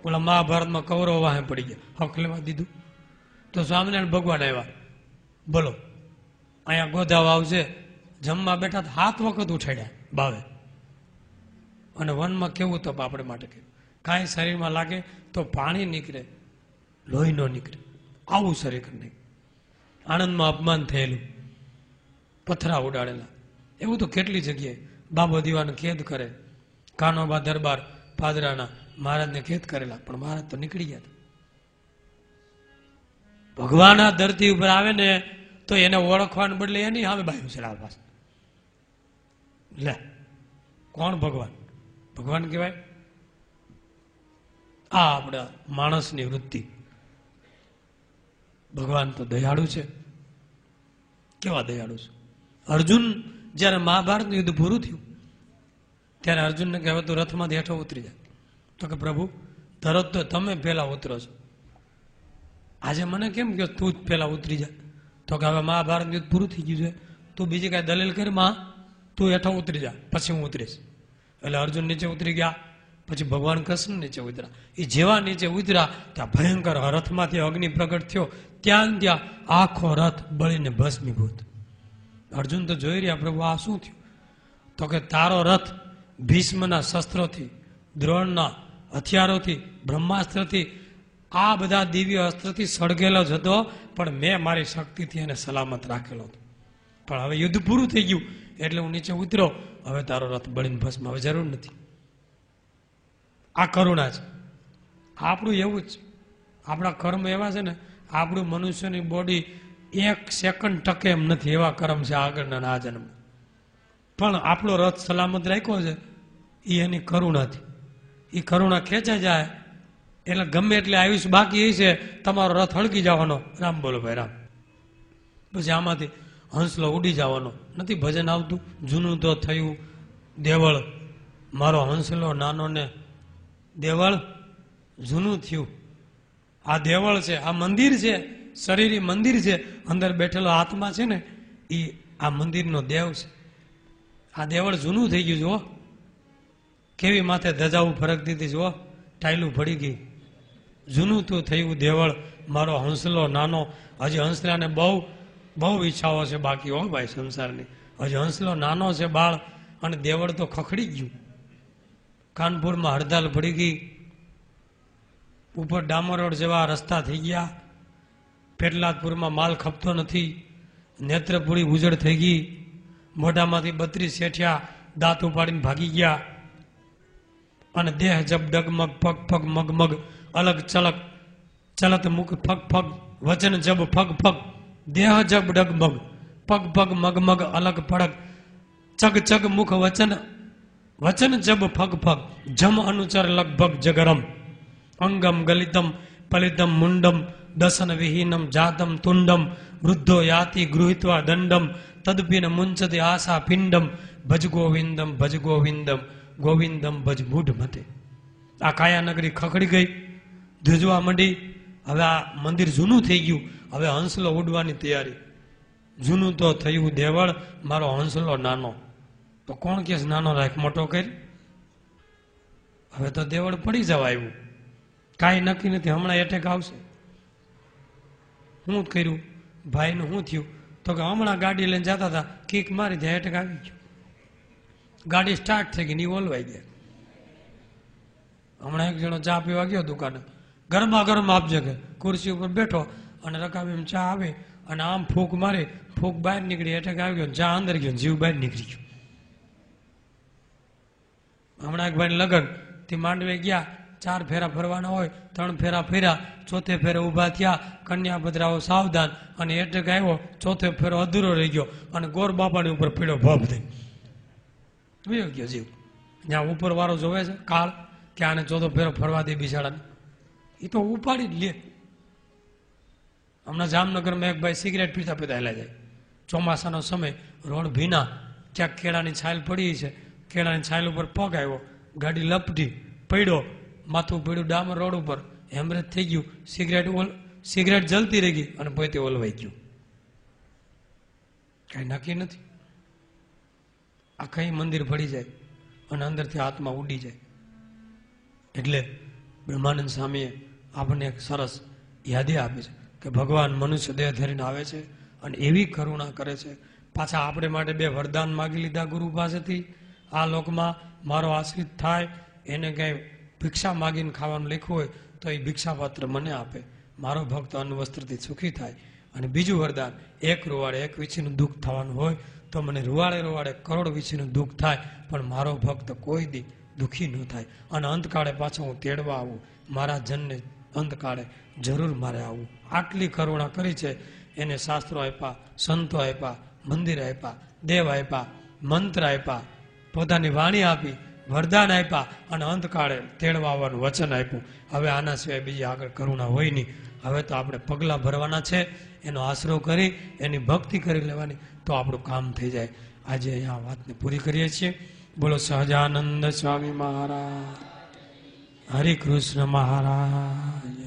S2: ઓલા મહાભારતમાં કૌરવ વાહે પડી ગયા, હક લેવા દીધું? તો સ્વામિનારાયણ ભગવાન આવ્યા, બોલો. અહીંયા ગોધા વાવ છે, જમવા બેઠા 7 વખત ઉઠાડ્યા બાવે. અને વનમાં કેવું તપ આપણે માટે કે કાંઈ શરીરમાં લાગે તો પાણી નીકળે, લોહી ન નીકળે, આવું શરીર નહીં. આણંદમાં અપમાન થયેલું, પથરા ઉડાડેલા, એવું તો કેટલી જગ્યાએ. બાબો દીવાને કેદ કરે, કાનોબા દરબાર પાદરાના મહારાજને કેદ કરેલા, પણ મહારાજ તો નીકળી ગયા. ભગવાન આ ધરતી ઉપર આવે ને તો એને ઓળખવાને બદલે એની સામે બાયું છે આ પાસે. લે, કોણ ભગવાન? ભગવાન કહેવાય આ આપણા માણસની વૃત્તિ. ભગવાન તો દયાળુ છે. કેવા દયાળુ છે! અર્જુન જયારે મહાભારતનું યુદ્ધ પૂરું થયું ત્યારે અર્જુનને કહે, હવે તું રથમાંથી હેઠો ઉતરી જાય. તો કે પ્રભુ, તરત તો તમે પહેલા ઉતરો છો, આજે મને કેમ કે તું જ પહેલા ઉતરી જાય? તો કે હવે મહાભારત યુદ્ધ પૂરું થઈ ગયું છે, તું બીજી કાંઈ દલીલ કરી માં, તું હેઠો ઉતરી જા, પછી હું ઉતરીશ. એટલે અર્જુન નીચે ઉતરી ગયા, પછી ભગવાન કૃષ્ણ નીચે ઉતર્યા. એ જેવા નીચે ઉતર્યા ત્યાં ભયંકર રથમાંથી અગ્નિ પ્રગટ થયો, ત્યાં આખો રથ બળીને ભસ્મીભૂત. અર્જુન તો જોઈ રહ્યા, પ્રભુ આ શું થયું? તો કે તારો રથ ભીષ્મના શસ્ત્રોથી, દ્રોણના હથિયારોથી, બ્રહ્માસ્ત્રથી, આ બધા દિવ્ય અસ્ત્રથી સળગેલો જ હતો, પણ મેં મારી શક્તિથી એને સલામત રાખેલો હતો. પણ હવે યુદ્ધ પૂરું થઈ ગયું એટલે હું નીચે ઉતર્યો, હવે તારો રથ બળીને ભસ્મ, હવે જરૂર નથી. આ કરુણા છે. આપણું એવું જ, આપણા કર્મ એવા છે ને, આપણું મનુષ્યની બોડી 1 સેકન્ડ ટકે એમ નથી, એવા કર્મ છે આગળના આ જન્મ. પણ આપણો રથ સલામત રાખ્યો છે એ એની કરુણાથી. એ કરુણા ખેંચાઈ જાય એટલે ગમે એટલે આયુષ બાકી છે, તમારો રથ હળગી જવાનો. રામ બોલો ભાઈ રામ. પછી આમાંથી હંસલો ઉડી જવાનો. નથી ભજન આવતું? જૂનું તો થયું દેવળ, મારો હંસલો નાનો ને દેવળ જૂનું થયું. આ દેવળ છે, આ મંદિર છે, શરીર મંદિર છે, અંદર બેઠેલો આત્મા છે ને એ આ મંદિરનો દેવ છે. આ દેવળ જૂનું થઈ ગયું છે. કેવી માથે ધજાવું ફરકતી હતી જુઓ, ટાયલું પડી ગઈ. જૂનું તું થયું દેવળ મારો હંસલો નાનો. હજી હંસલાને બહુ બહુ ઈચ્છાઓ છે બાકી હો ભાઈ સંસારની. હજી હંસલો નાનો છે બાળ, અને દેવળ તો ખખડી ગયું. કાનપુરમાં હડતાલ પડી ગઈ, ઉપર ડામર રોડ જેવા રસ્તા થઈ ગયા. પેટલાદપુરમાં માલ ખપતો નથી, નેત્રપુરી ઉજળ થઈ ગઈ. મોઢામાંથી 32 શેઠિયા દાંત ઉપાડીને ભાગી ગયા. અને દેહ જબ ડગમગ, પગ પગ મગમગ, અલગ ચલક ચલત મુખ ફગ ફગ, વચન જબ ફગ ફગ, દેહ જબ ડગમગ, પગ પગ મગમગ, અલગ પડક, ચગ ચગ મુખ વચન વચન જબ ફગ ફગ, જમ અનુચર લગભગ જગરમ, અંગમ ગલિતમ પલિતમ મુંડમ, દસન વિહીનમ જાતમ તુંડમ, વૃદ્ધો યાતિ ગૃહિત્વા દંડમ, તદપિન મુંચતિ આશા પિંડમ, ભજ ગોવિંદમ ભજ ગોવિંદમ, ગોવિંદમ ભજ મૂઢ મતે. આ કાયાનગરી ખખડી ગઈ, ધ્રુજવા માંડી. હવે આ મંદિર જૂનું થઈ ગયું, હવે હંસલો ઉડવાની તૈયારી. જૂનું તો થયું દેવળ મારો હંસલો નાનો. તો કોણ કે નાનો રાખ મોટો કરી? હવે તો દેવળ પડી જવા આવ્યું, કાંઈ નક્કી નથી. હમણાં એટેક આવશે. શું કર્યું ભાઈનું શું થયું? તો કે હમણાં ગાડી લઈને જતા હતા, કિક મારી ત્યાં એટેક આવી ગયો. ગાડી સ્ટાર્ટ થઈ ગઈ, ની ઓલવાઈ ગયા. હમણાં એક જણો ચા પીવા ગયો દુકાને, ગરમા ગરમ આપજે કે. ખુરશી ઉપર બેઠો અને રકાબી ચા આવે અને આમ ફૂંક મારી, ફૂંક બહાર નીકળી, એટેક આવી ગયો, ચા અંદર ગયો, જીવ બહાર નીકળી ગયો. હમણાં એક ભાઈ લગન તે માંડવે ગયા, 4 ફેરા ફરવાના હોય, 3 ફેરા ફર્યા, 4થે ફેરે ઉભા થયા, કન્યા પધરાવો સાવધાન, અને એટેક આવ્યો. 4થે ફેરો અધૂરો રહી ગયો અને ગોર બાપાની ઉપર પીડ્યો ભબ થઈ વયો ગયો જીવ. જ્યાં ઉપર વાળો જોવે છે કાળ કે આને 4થો ફેરો ફરવા દે બિચારાને, એ તો ઉપાડી જ લે. હમણાં જામનગરમાં એક ભાઈ સિગરેટ પીતા પીતા હેલા જાય. ચોમાસાનો સમય, રોડ ભીના, ક્યાંક કેળાની છાલ પડી છે, કેળાની છાલ ઉપર પગ આવ્યો, ગાડી લપટી, પડ્યો, માથું પડ્યું ડામર રોડ ઉપર, હેમરેજ થઈ ગયું. સિગરેટ જલતી રહી ગઈ અને પોતે ઓલવાઈ ગયું. કઈ નક્કી નથી. આખા મંદિર પડી જાય અને અંદરથી આત્મા ઉડી જાય. એટલે બ્રહ્માનંદ સ્વામીએ આપણને એક સરસ યાદી આપી છે કે ભગવાન મનુષ્ય દેહ ધરીને આવે છે અને એવી કરુણા કરે છે. પાછા આપણે માટે 2 વરદાન માગી લીધા ગુરુ પાસેથી. આ લોકમાં મારો આશ્રિત થાય, એને કંઈ ભિક્ષા માગીને ખાવાનું લખ્યું હોય તો એ ભિક્ષાપાત્ર મને આપે, મારો ભક્ત અન્ન વસ્ત્રથી સુખી થાય. અને બીજું વરદાન, 1 રૂવાડે 1 વીછીનું દુઃખ થવાનું હોય તો મને રૂવાડે રૂવાડે કરોડ વીછીનું દુઃખ થાય, પણ મારો ભક્ત કોઈ દી દુઃખી ન થાય. અને અંતકાળે પાછો હું તેડવા આવું, મારા જનને અંતકાળે જરૂર મારે આવું. આટલી કરુણા કરી છે. એને શાસ્ત્રો આપ્યા, સંતો આપ્યા, મંદિર આપ્યા, દેવ આપ્યા, મંત્ર આપ્યા, પોતાની વાણી આપી, વરદાન આપ્યા અને અંતકાળે તેડવા આવવાનું વચન આપ્યું. હવે આના સિવાય બીજી આગળ કરુણા હોય નહીં. હવે તો આપણે પગલાં ભરવાના છે, એનો આશરો કરી એની ભક્તિ કરી લેવાની, તો આપણું કામ થઈ જાય. આજે અહીંયા વાતને પૂરી કરીએ છીએ. બોલો સહજાનંદ સ્વામી મહારાજ, હરિ કૃષ્ણ મહારાજ.